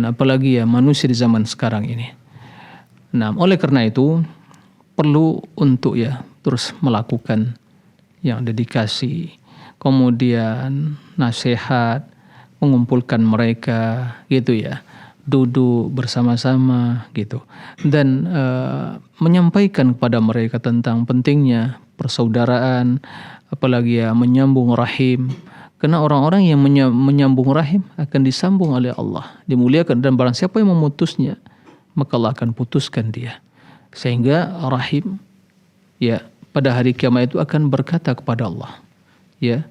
apalagi ya manusia di zaman sekarang ini. Nah, oleh karena itu perlu untuk ya terus melakukan yang dedikasi, kemudian nasihat, mengumpulkan mereka gitu ya, duduk bersama-sama gitu, dan menyampaikan kepada mereka tentang pentingnya persaudaraan, apalagi ya menyambung rahim. Karena orang-orang yang menyambung rahim akan disambung oleh Allah, dimuliakan, dan barang siapa yang memutusnya maka Allah akan putuskan dia. Sehingga rahim ya pada hari kiamat itu akan berkata kepada Allah ya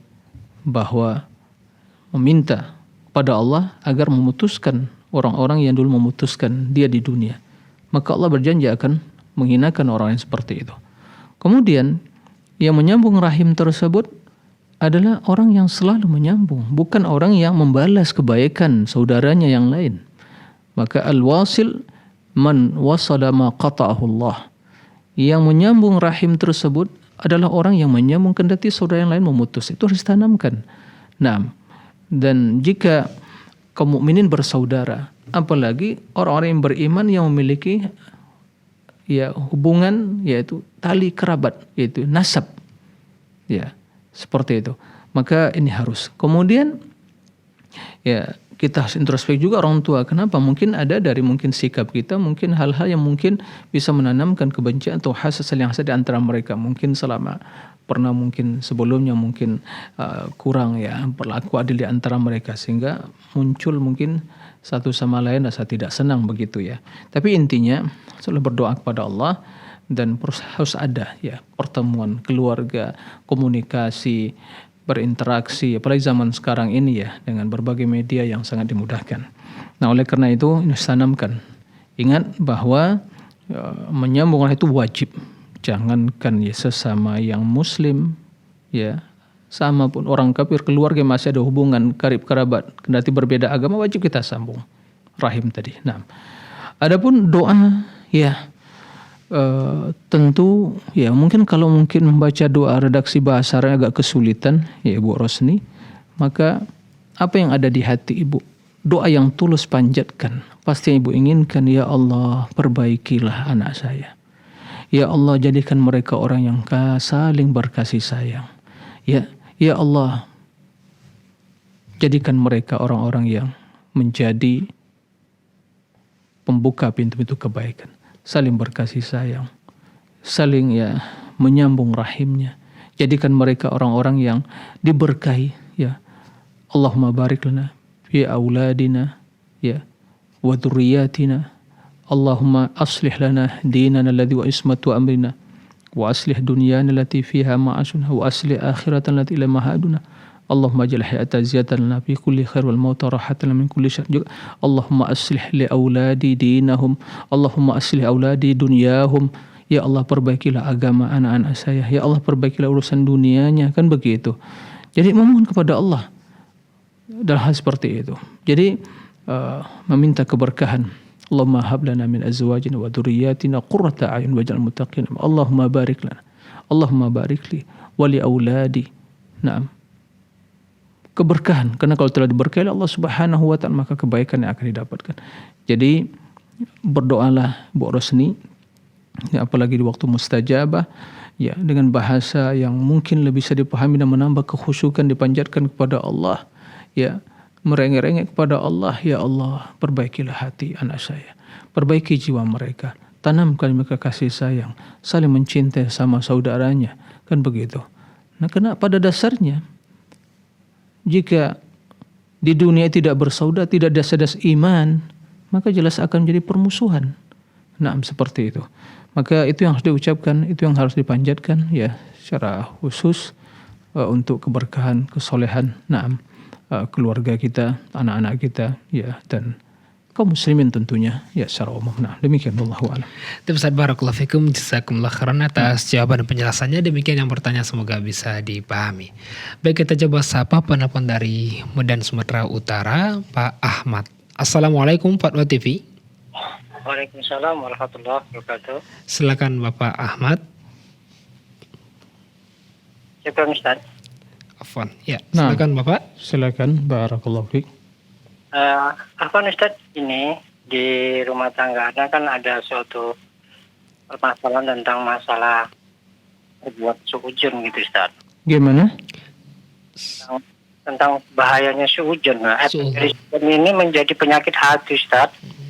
bahwa meminta pada Allah agar memutuskan orang-orang yang dulu memutuskan dia di dunia. Maka Allah berjanji akan menghinakan orang yang seperti itu. Kemudian yang menyambung rahim tersebut adalah orang yang selalu menyambung, bukan orang yang membalas kebaikan saudaranya yang lain. Maka al-wasil man wasala ma qata'ahu Allah. Yang menyambung rahim tersebut adalah orang yang menyambung kendati saudara yang lain memutus. Itu harus ditanamkan. Nah, dan jika kaum mukminin bersaudara, apalagi orang-orang yang beriman yang memiliki ya hubungan, yaitu tali kerabat, yaitu nasab. Ya, seperti itu. Maka ini harus. Kemudian ya kita harus introspeksi juga orang tua. Kenapa? Mungkin ada dari mungkin sikap kita, mungkin hal-hal yang mungkin bisa menanamkan kebencian atau hasad saling hasad di antara mereka. Mungkin selama pernah mungkin sebelumnya mungkin kurang ya berlaku adil di antara mereka, sehingga muncul mungkin satu sama lain rasa tidak senang begitu ya. Tapi intinya selalu berdoa kepada Allah, dan harus ada ya pertemuan keluarga, komunikasi, berinteraksi, apalagi zaman sekarang ini ya dengan berbagai media yang sangat dimudahkan. Nah, oleh karena itu ini tanamkan. Ingat bahwa menyambung itu wajib. Jangankan ya sesama yang muslim ya, sama pun orang kafir, keluarga masih ada hubungan karib kerabat, kendati berbeda agama, wajib kita sambung rahim tadi. Nah, adapun doa ya tentu ya mungkin kalau mungkin membaca doa redaksi bahasa Arab agak kesulitan ya Ibu Rosni, maka apa yang ada di hati Ibu, doa yang tulus panjatkan. Pasti Ibu inginkan, ya Allah perbaikilah anak saya, ya Allah jadikan mereka orang yang saling berkasih sayang, ya Allah jadikan mereka orang-orang yang menjadi pembuka pintu-pintu kebaikan, saling berkasih sayang, saling ya menyambung rahimnya. Jadikan mereka orang-orang yang diberkahi ya. Allahumma barik lana fi auladina ya wa dzurriyyatina. Allahumma aslih lana dinana alladhi wa ismatu amrina wa aslih dunyana allati fiha ma'ashuna wa aslih akhiratana allati ila mahaduna. Allahumma ja'al hayata ziyadatan lana fi kulli khair wal mauta rahatan min kulli syarr. Allahumma aslih li auladi dinahum, Allahumma aslih auladi dunyahum. Ya Allah perbaikilah agama anak-anak saya, ya Allah perbaikilah urusan dunianya, kan begitu. Jadi memohon kepada Allah dalam hal seperti itu. Jadi meminta keberkahan. Allahumma hab lana min azwajina wa dhurriyyatina qurrata a'yun waj'al muttaqina. Allahumma barik lana. Allahumma barik li wa li auladi. Naam. Keberkahan, karena kalau telah diberkahi Allah Subhanahu wa taala maka kebaikan yang akan didapatkan. Jadi berdoalah Bu Rosni, ya, apalagi di waktu mustajabah, ya, dengan bahasa yang mungkin lebih bisa dipahami dan menambah kekhusyukan, dipanjatkan kepada Allah, ya, merengek-rengek kepada Allah, ya Allah, perbaikilah hati anak saya, perbaiki jiwa mereka, tanamkan mereka kasih sayang, saling mencintai sama saudaranya, kan begitu. Nah, karena pada dasarnya jika di dunia tidak bersaudara, tidak ada sedas iman, maka jelas akan menjadi permusuhan. Nah, seperti itu. Maka itu yang harus diucapkan, itu yang harus dipanjatkan, ya, secara khusus untuk keberkahan, kesolehan, keluarga kita, anak-anak kita, ya, dan kaum muslimin tentunya, ya, secara umum. Nah, demikian wallahu a'lam. Ustaz, barakallahu fikum, jazakumullah khairan atas jawaban dan penjelasannya. Demikian yang bertanya, semoga bisa dipahami. Baik, kita coba sapa penelpon dari Medan, Sumatera Utara, Pak Ahmad. Assalamualaikum Fatwa TV. Waalaikumsalam warahmatullahi wabarakatuh. Silakan Bapak Ahmad. Syukran Ustaz. Afwan. Ya, silakan Bapak. Silakan, barakallahu fiik. Ustaz, ini di rumah tangga Anda kan ada suatu permasalahan tentang masalah berbuat suujun gitu Ustaz. Gimana? Tentang bahayanya suujun. Nah, ini menjadi penyakit hati Ustaz.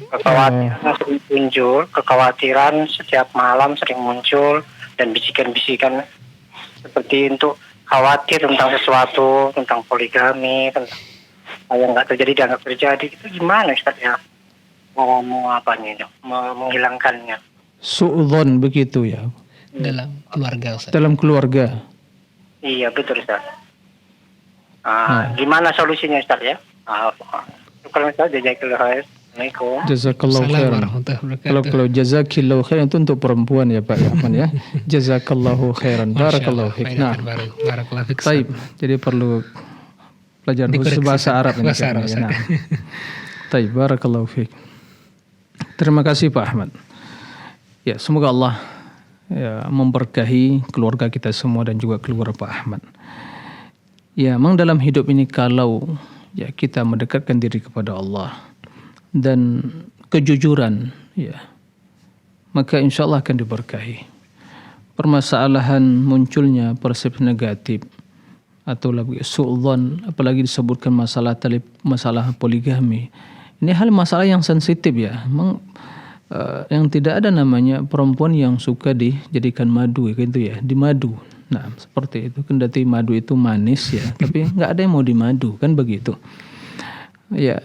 Kekhawatiran sering muncul, kekhawatiran setiap malam sering muncul, dan bisikan-bisikan seperti untuk khawatir tentang sesuatu, tentang poligami, tentang yang nggak terjadi dianggap terjadi. Itu gimana Ustaz ya? Mau menghilangkannya? Su'udzon begitu ya. Dalam keluarga Ustaz. Dalam keluarga. Iya betul Ustaz. Gimana solusinya Ustaz ya? Syukur Ustaz, jazakallahu khair. Assalamualaikum. Jazakallahu khairan. Kalau jazakillahu khairan itu untuk perempuan ya Pak Rahman ya. Jazakallahu khairan. Barakallahu fiik. Nah. Barakallahu fiik. Baik. Jadi perlu pelajaran khusus bahasa Arab ini. Bahasa Arab. Nah. Baik, barakallahu fiik. Terima kasih Pak Ahmad. Ya, semoga Allah ya memberkahi keluarga kita semua dan juga keluarga Pak Ahmad. Ya, memang dalam hidup ini kalau ya kita mendekatkan diri kepada Allah dan kejujuran, ya, maka insya Allah akan diberkahi. Permasalahan munculnya persepsi negatif atau lagi su'udzon, apalagi disebutkan masalah poligami, ini hal masalah yang sensitif ya. Memang yang tidak ada namanya perempuan yang suka dijadikan madu gitu ya, dimadu. Nah seperti itu, kendati madu itu manis ya, tapi nggak ada yang mau dimadu, kan begitu ya.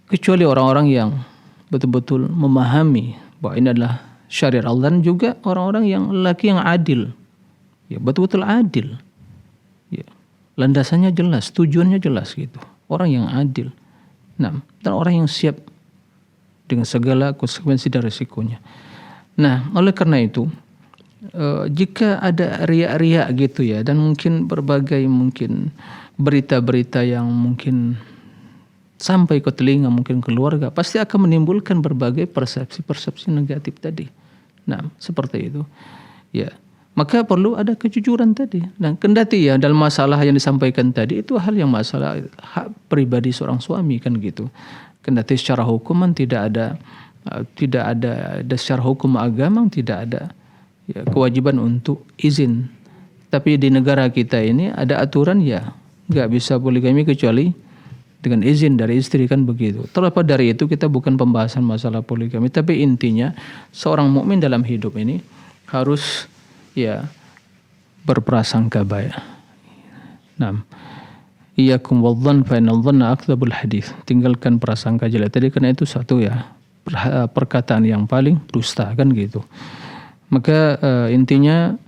Kecuali orang-orang yang betul-betul memahami bahwa ini adalah syariat Allah, dan juga orang-orang yang lelaki yang adil, ya betul-betul adil, ya landasannya jelas, tujuannya jelas gitu, orang yang adil, nah dan orang yang siap dengan segala konsekuensi dan risikonya. Nah oleh karena itu jika ada riak-riak gitu ya, dan mungkin berbagai mungkin berita-berita yang mungkin sampai ke telinga mungkin keluarga, pasti akan menimbulkan berbagai persepsi negatif tadi. Nah, seperti itu. Ya, maka perlu ada kejujuran tadi. Dan kendati ya dalam masalah yang disampaikan tadi itu hal yang masalah hak pribadi seorang suami kan gitu. Kendati secara hukuman tidak ada secara hukum agama tidak ada ya kewajiban untuk izin. Tapi di negara kita ini ada aturan ya nggak bisa poligami kecuali dengan izin dari istri kan begitu. Terlepas dari itu kita bukan pembahasan masalah poligami, tapi intinya seorang mukmin dalam hidup ini harus ya berprasangka baik. Nah, iyyakum wadh-dhann fa innal dhanna akdzabul hadits. Tinggalkan prasangka jelek tadi, karena itu satu ya perkataan yang paling dusta kan gitu. Maka intinya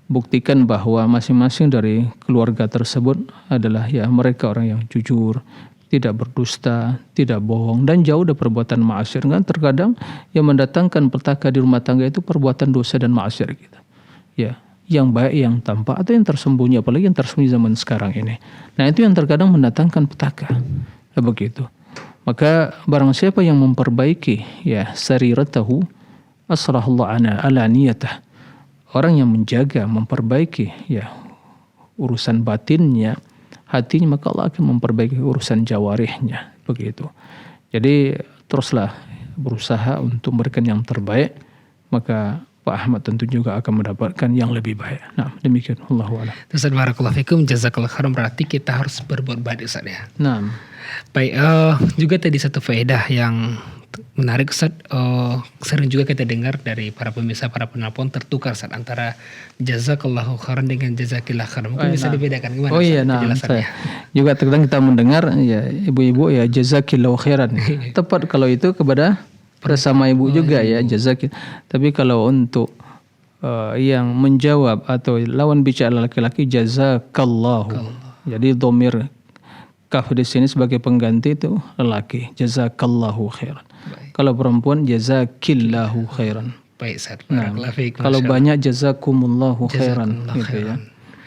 buktikan bahwa masing-masing dari keluarga tersebut adalah ya mereka orang yang jujur, tidak berdusta, tidak bohong, dan jauh dari perbuatan maksiat. Kan terkadang yang mendatangkan petaka di rumah tangga itu perbuatan dosa dan maksiat kita. Ya, yang baik yang tampak atau yang tersembunyi, apalagi yang tersembunyi zaman sekarang ini. Nah, itu yang terkadang mendatangkan petaka. Begitu. Maka barang siapa yang memperbaiki ya sariratahu asrahullah ala niyatah. Orang yang menjaga, memperbaiki ya urusan batinnya, hatinya, maka Allah akan memperbaiki urusan jawarihnya. Begitu. Jadi teruslah berusaha untuk memberikan yang terbaik, maka Pak Ahmad tentu juga akan mendapatkan yang lebih baik. Nah, demikian. Allahu a'lam. Ustaz barakallahu fikum, jazakallahu khairan, berarti kita harus berbuat baik Ustaz ya. Nah, Baik, juga tadi satu faedah yang menarik Ustaz, sering juga kita dengar dari para pemirsa, para penelpon tertukar Ustaz antara jazakallahu khairan dengan jazakillah khairan. Mungkin bisa dibedakan gimana? Oh iya, nah, saya juga terkadang kita mendengar ya ibu-ibu ya jazakillahu khairan. Tepat kalau itu kepada sama ibu juga ya jazakillah. Tapi kalau untuk yang menjawab atau lawan bicara laki-laki jazakallahu. Jadi dhamir kaf di sini sebagai pengganti itu lelaki, jazakallahu khairan. Kalau perempuan jazakillahu khairan. Baik Ustaz. Nah, kalau banyak jazakumullahu khairan gitu ya.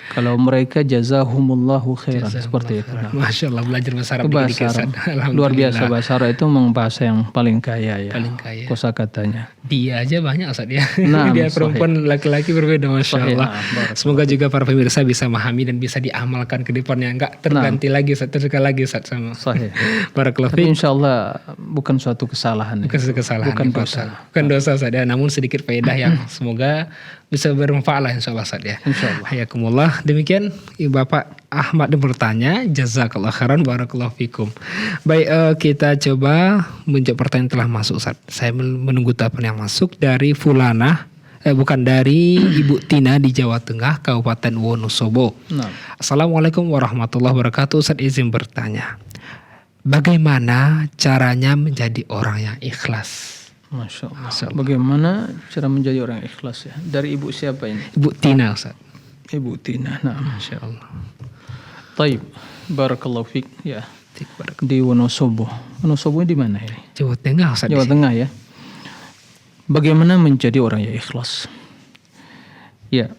Kalau mereka jazahumullahu khairan seperti itu. Nah, Masya Allah, belajar bahasa Arab bahasa Arab. Luar biasa, bahasa Arab itu memang bahasa yang paling kaya ya. Paling kaya. Kosakatanya. Dia aja banyak Ustaz ya. Nah, dia perempuan laki-laki berbeda, Masya Allah. Semoga juga para pemirsa bisa memahami dan bisa diamalkan ke depannya, enggak terganti lagi Ustaz, terganti lagi Ustaz sama. Sahih. Barakallahu Tapi fiik. insyaallah bukan suatu kesalahan. Bukan suatu kesalahan. Bukan dosa. Bukan dosa Ustaz ya, namun sedikit faedah yang semoga bisa bermanfaat lah insyaallah Ustaz ya. Insyaallah. Hayakumullah. Demikian Bapak Ahmad yang bertanya, jazakallahu khairan, barakallahu fikum. Baik, kita coba menjawab pertanyaan telah masuk Ustaz. Saya menunggu tahapan yang masuk dari Fulana, dari Ibu Tina di Jawa Tengah, Kabupaten Wonosobo. Nah. Assalamualaikum warahmatullahi wabarakatuh. Ustaz izin bertanya, bagaimana caranya menjadi orang yang ikhlas? Masya Allah. Bagaimana cara menjadi orang ikhlas ya? Dari ibu siapa ini? Ibu Tina Ustaz. Ibu Tina. Nah, Masya Allah. Taib. Barakallahu fiik ya. Di Wonosobo. Wonosobo di mana ini? Jawa Tengah Ustaz. Jawa Tengah ya. Bagaimana menjadi orang yang ikhlas? Ya.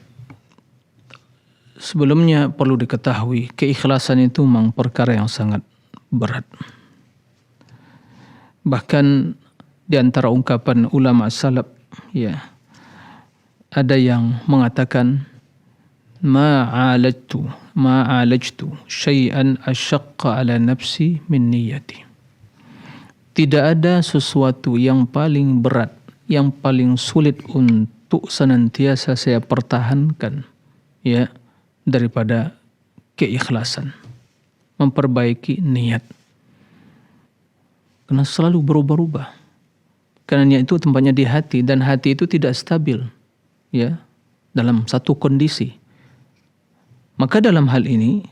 Sebelumnya perlu diketahui keikhlasan itu memang perkara yang sangat berat. Bahkan di antara ungkapan ulama salaf ya, ada yang mengatakan ma'alajtu syai'an asyaqqa ala nafsi min niyati. Tidak ada sesuatu yang paling berat, yang paling sulit untuk senantiasa saya pertahankan ya daripada keikhlasan, memperbaiki niat. Karena selalu berubah-ubah. Karena niat itu tempatnya di hati, dan hati itu tidak stabil ya dalam satu kondisi. Maka dalam hal ini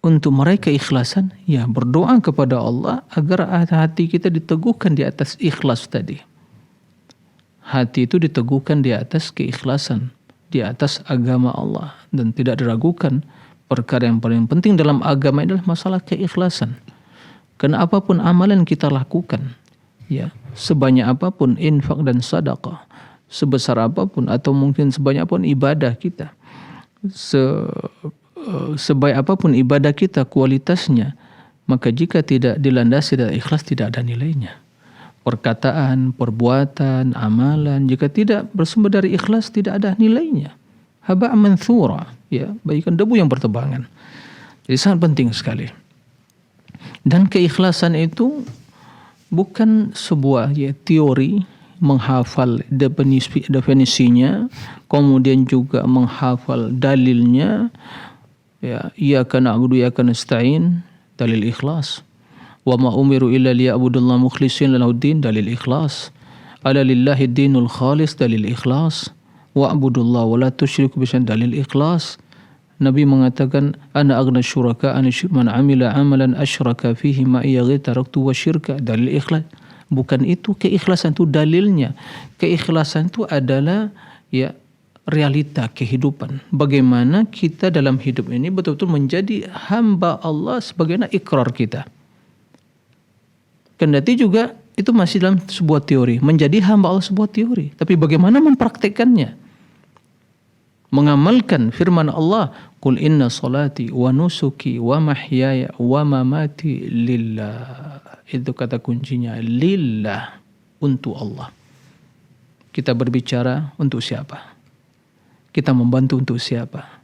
untuk meraih keikhlasan ya berdoa kepada Allah agar hati kita diteguhkan di atas ikhlas tadi. Hati itu diteguhkan di atas keikhlasan, di atas agama Allah, dan tidak diragukan perkara yang paling penting dalam agama adalah masalah keikhlasan. Karena apapun amalan kita lakukan ya, sebanyak apapun infak dan sedekah, sebesar apapun atau mungkin sebanyak apapun ibadah kita, sebaik apapun ibadah kita kualitasnya, maka jika tidak dilandasi dari ikhlas tidak ada nilainya. Perkataan, perbuatan, amalan jika tidak bersumber dari ikhlas tidak ada nilainya. Haba' manthura, ya, bagaikan debu yang bertebangan. Jadi sangat penting sekali. Dan keikhlasan itu bukan sebuah ya, teori menghafal definisinya, kemudian juga menghafal dalilnya. Ya, iyyaka na'budu wa iyyaka nasta'in, dalil ikhlas. Wa ma umiru illa liya'budullaha mukhlishina lahuddin, dalil ikhlas. Ala lillahi dinul khalis, dalil ikhlas. Wa'budullaha wa la tusyriku bihi, dalil ikhlas. Nabi mengatakan ana aghna syuraka an man amila amalan asyraka fihi ma iya taraktu wa syirka, dalil ikhlas. Bukan itu keikhlasan, itu dalilnya. Keikhlasan itu adalah ya realita kehidupan. Bagaimana kita dalam hidup ini betul-betul menjadi hamba Allah sebagaimana ikrar kita. Kendati juga itu masih dalam sebuah teori. Menjadi hamba Allah sebuah teori. Tapi bagaimana mempraktekannya? mengamalkan firman Allah, qul inna salati wa nusuki wa mahyaya wa mamati lillah. Itu kata kuncinya, lillah, untuk Allah. Kita berbicara untuk siapa? Kita membantu untuk siapa?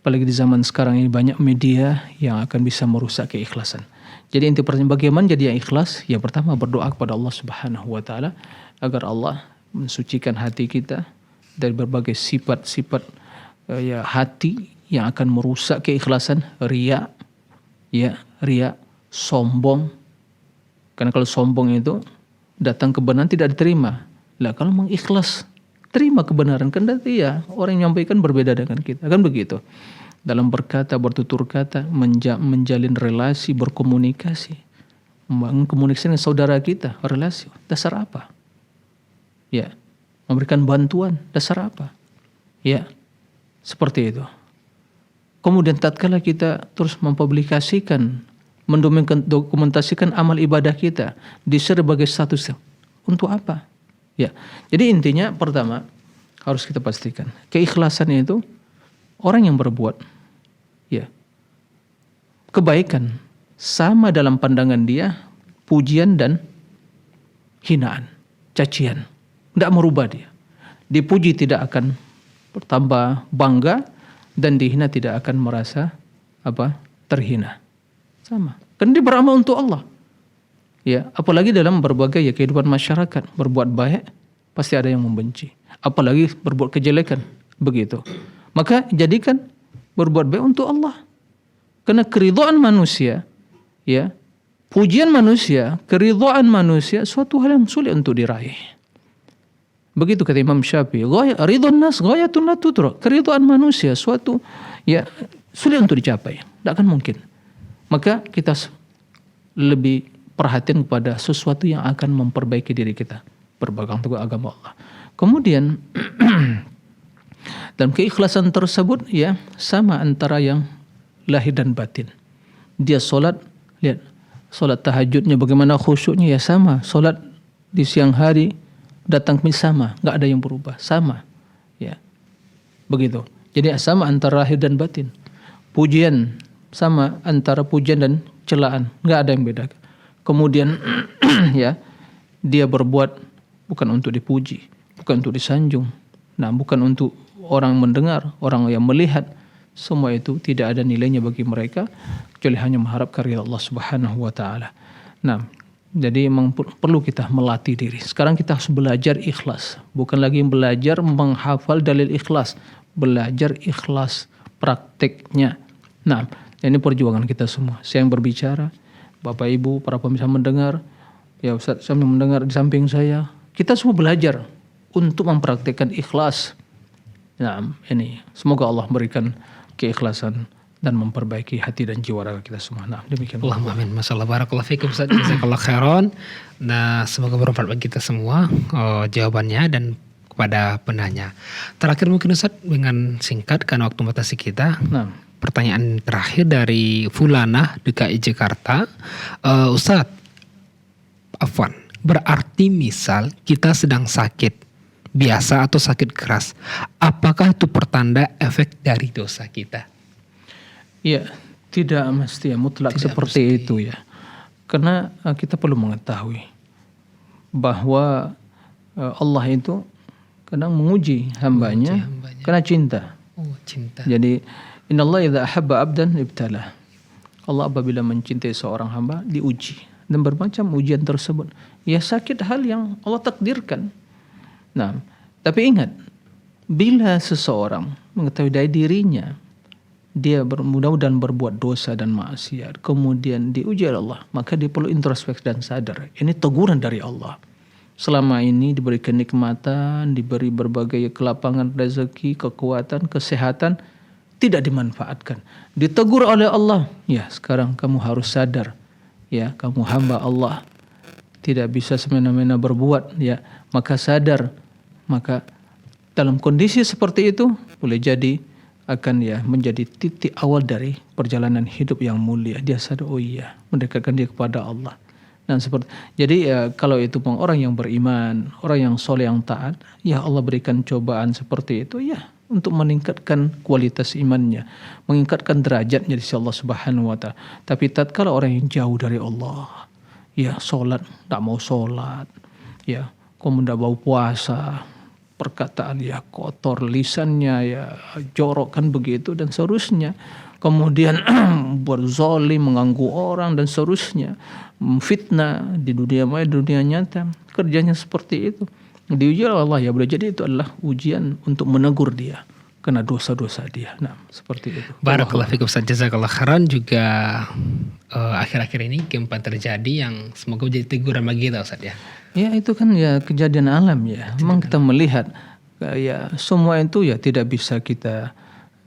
Apalagi di zaman sekarang ini banyak media yang akan bisa merusak keikhlasan. Jadi inti pertanyaan, bagaimana jadi yang ikhlas? Ya pertama, berdoa kepada Allah Subhanahu wa taala agar Allah mensucikan hati kita dari berbagai sifat-sifat hati yang akan merusak keikhlasan, riya, sombong. Karena kalau sombong itu datang kebenaran tidak diterima. Lah kalau mengikhlas, terima kebenaran, kan berarti ya orang yang menyampaikan berbeda dengan kita, kan begitu. Dalam berkata, bertutur kata, menjalin relasi, berkomunikasi, membangun komunikasi dengan saudara kita, relasi, dasar apa? Ya, memberikan bantuan, dasar apa? Ya, seperti itu. Kemudian tatkala kita terus mempublikasikan, mendokumentasikan amal ibadah kita, di-share sebagai status, untuk apa? Ya, jadi intinya pertama harus kita pastikan keikhlasan itu orang yang berbuat kebaikan sama dalam pandangan dia pujian dan hinaan, cacian, tidak merubah dia. Dipuji tidak akan bertambah bangga dan dihina tidak akan merasa terhina. Sama. Kan dia beramal untuk Allah. Ya, apalagi dalam berbagai kehidupan masyarakat, berbuat baik pasti ada yang membenci. Apalagi berbuat kejelekan, begitu. Maka jadikan berbuat baik untuk Allah. Karena keridhaan manusia, pujian manusia, keridhaan manusia suatu hal yang sulit untuk diraih. Begitu kata Imam Syafi'i, ridhon nas ghayatun la tudrak. Keridhaan manusia suatu sulit untuk dicapai, tidak akan mungkin. Maka kita lebih perhatian kepada sesuatu yang akan memperbaiki diri kita, berpegang teguh agama Allah. Kemudian dalam keikhlasan tersebut sama antara yang lahir dan batin. Dia solat, lihat solat tahajudnya bagaimana khusyuknya, sama. Solat di siang hari datang sama, nggak ada yang berubah, sama. Ya, begitu. Jadi sama antara lahir dan batin. Pujian sama antara pujian dan celaan, nggak ada yang beda. Kemudian dia berbuat bukan untuk dipuji, bukan untuk disanjung, bukan untuk orang mendengar, orang yang melihat. Semua itu tidak ada nilainya bagi mereka kecuali hanya mengharapkan ridha Allah Subhanahu wa taala. Jadi memang perlu kita melatih diri. Sekarang kita harus belajar ikhlas, bukan lagi belajar menghafal dalil ikhlas, belajar ikhlas prakteknya. Ini perjuangan kita semua. Saya yang berbicara, Bapak Ibu, para pemirsa mendengar, ya Ustaz sambil mendengar di samping saya, kita semua belajar untuk mempraktikkan ikhlas. Ini semoga Allah berikan keikhlasan dan memperbaiki hati dan jiwa raga kita semua. Demikian. Allahumma amin. Masyaallah, barakallahu fikum Ustaz. Jazakallahu khairan. Semoga bermanfaat bagi kita semua jawabannya dan kepada penanya. Terakhir mungkin Ustaz dengan singkat karena waktu batasi kita. Pertanyaan terakhir dari Fulana DKI Jakarta. Ustaz, berarti misal kita sedang sakit biasa atau sakit keras, apakah itu pertanda efek dari dosa kita? Ya, tidak mesti mutlak tidak seperti mesti. Itu ya. Karena kita perlu mengetahui bahwa Allah itu kadang menguji hambanya karena cinta. Cinta. Jadi innallaha idza ahabba 'abdan ibtalah. Allah apabila mencintai seorang hamba diuji dan bermacam ujian tersebut. Ya sakit hal yang Allah takdirkan. Tapi ingat, bila seseorang mengetahui dari dirinya dia mudah-mudahan berbuat dosa dan maksiat, kemudian diuji oleh Allah, maka dia perlu introspeksi dan sadar. Ini teguran dari Allah. Selama ini diberikan nikmatan, diberi berbagai kelapangan rezeki, kekuatan, kesehatan, tidak dimanfaatkan. Ditegur oleh Allah, ya sekarang kamu harus sadar, ya kamu hamba Allah, tidak bisa semena-mena berbuat, ya maka sadar. Maka dalam kondisi seperti itu boleh jadi akan menjadi titik awal dari perjalanan hidup yang mulia. Dia sadar, mendekatkan dia kepada Allah. Dan jadi kalau itu orang yang beriman, orang yang soleh, yang taat, ya Allah berikan cobaan seperti itu, ya untuk meningkatkan kualitas imannya, meningkatkan derajatnya di sisi Allah Subhanahu wa taala. Tapi tatkala orang yang jauh dari Allah, ya sholat tidak mau sholat, ya kemudian bau puasa, perkataan ya kotor, lisannya ya jorok kan begitu dan seterusnya. Kemudian berzolim, mengganggu orang dan seterusnya, fitnah di dunia maya, dunia nyata, kerjanya seperti itu. Diuji oleh Allah, ya boleh jadi itu adalah ujian untuk menegur dia karena dosa-dosa dia. Nah, seperti itu. Barakallahu fikum Ustaz, jazakallah khairan. Juga akhir-akhir ini gempa terjadi yang semoga menjadi teguran bagi kita Ustaz ya. Ya itu kan ya kejadian alam ya. Memang kita melihat ya semua itu ya tidak bisa kita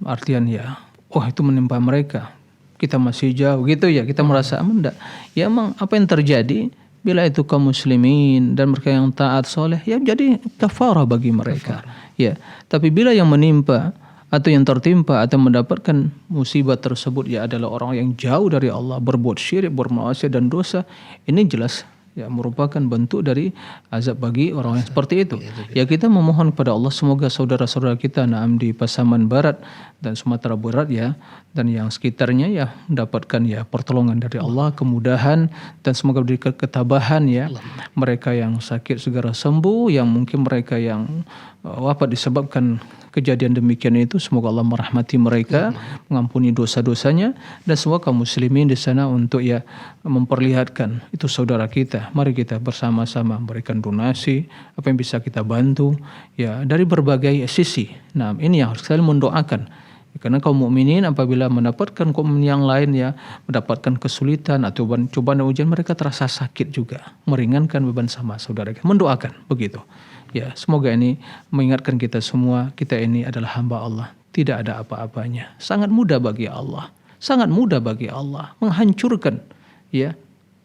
artian ya itu menimpa mereka, kita masih jauh gitu ya, kita merasa aman enggak. Ya emang apa yang terjadi bila itu kaum muslimin dan mereka yang taat soleh, ya jadi kafarah bagi mereka. Ya, tapi bila yang menimpa atau yang tertimpa atau mendapatkan musibah tersebut ya adalah orang yang jauh dari Allah, berbuat syirik, bermaksiat dan dosa, ini jelas ya merupakan bentuk dari azab bagi orang yang seperti itu. Ya kita memohon kepada Allah semoga saudara-saudara kita di Pasaman Barat dan Sumatera Barat ya dan yang sekitarnya ya mendapatkan ya pertolongan dari Allah, kemudahan dan semoga diberikan ketabahan ya. Mereka yang sakit segera sembuh, yang mungkin mereka yang wafat disebabkan kejadian demikian itu semoga Allah merahmati mereka, mengampuni dosa-dosanya dan semua kaum muslimin di sana untuk ya memperlihatkan itu saudara kita. Mari kita bersama-sama memberikan donasi apa yang bisa kita bantu ya dari berbagai sisi. Nah, ini yang harus kita mendoakan. Karena kaum mukminin apabila mendapatkan kaum yang lain ya mendapatkan kesulitan atau cobaan dan ujian, mereka terasa sakit juga, meringankan beban sama saudara kita. Mendoakan begitu. Ya, semoga ini mengingatkan kita semua, kita ini adalah hamba Allah. Tidak ada apa-apanya. Sangat mudah bagi Allah. Sangat mudah bagi Allah menghancurkan ya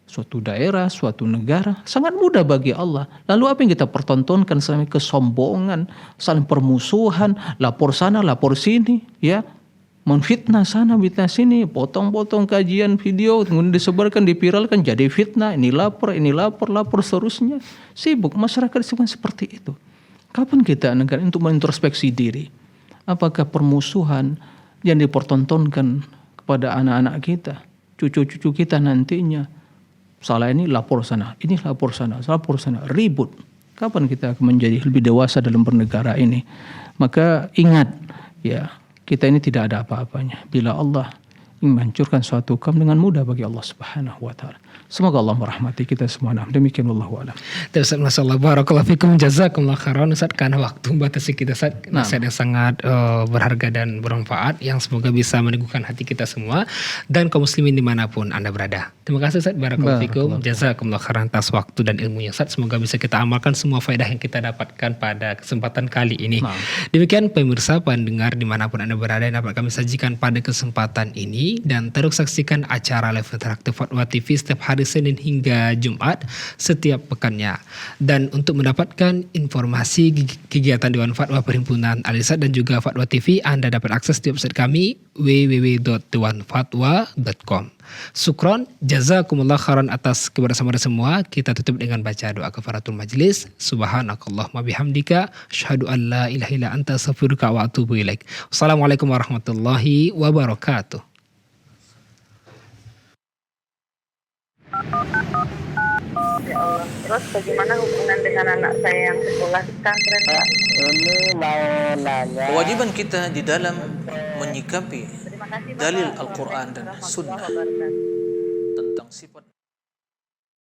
suatu daerah, suatu negara. Sangat mudah bagi Allah. Lalu apa yang kita pertontonkan selama kesombongan, saling permusuhan, lapor sana, lapor sini, ya. Menfitnah sana, fitnah sini, potong-potong kajian video, kemudian disebarkan, dipiralkan, jadi fitnah, ini lapor seterusnya. Sibuk masyarakat seperti itu. Kapan kita negara untuk mengintrospeksi diri? Apakah permusuhan yang dipertontonkan kepada anak-anak kita, cucu-cucu kita nantinya, salah ini lapor sana, ini lapor sana, ribut. Kapan kita akan menjadi lebih dewasa dalam bernegara ini? Maka ingat ya, kita ini tidak ada apa-apanya. Bila Allah ingin menghancurkan suatu kaum dengan mudah bagi Allah Subhanahu wa taala. Semoga Allah merahmati kita semua. Demikian wallahu a'lam. Ustaz, masyaallah, barakallahu fikum, jazakumullah khairan Ustaz, karena waktu membatasi kita Ustaz. Nasihat yang sangat berharga dan bermanfaat yang semoga bisa meneguhkan hati kita semua dan kaum muslimin dimanapun Anda berada. Terima kasih Ustaz, barakallahu fikum, jazakumullah khairan atas waktu dan ilmunya Ustaz. Semoga bisa kita amalkan semua faedah yang kita dapatkan pada kesempatan kali ini. Demikian pemirsa pendengar dimanapun Anda berada yang dapat kami sajikan pada kesempatan ini, dan terus saksikan acara live interaktif Fatwa TV setiap hari Senin hingga Jumat setiap pekannya. Dan untuk mendapatkan informasi kegiatan Dewan Fatwa Perhimpunan Al-Irsyad dan juga Fatwa TV, Anda dapat akses di website kami www.dewanfatwa.com. Sukron, jazakumullah khairan atas kebersamaan semua. Kita tutup dengan baca doa kafaratul majlis. Subhanakallahumma bihamdika asyhadu an la ilaha illa anta astaghfiruka wa atubu ilaik. Wassalamualaikum warahmatullahi wabarakatuh. Ya Allah, terus bagaimana hubungan dengan anak saya yang sekolah di pesantren? Ini mau nanya. Kewajiban kita di dalam menyikapi dalil Al-Quran dan Sunnah tentang sifat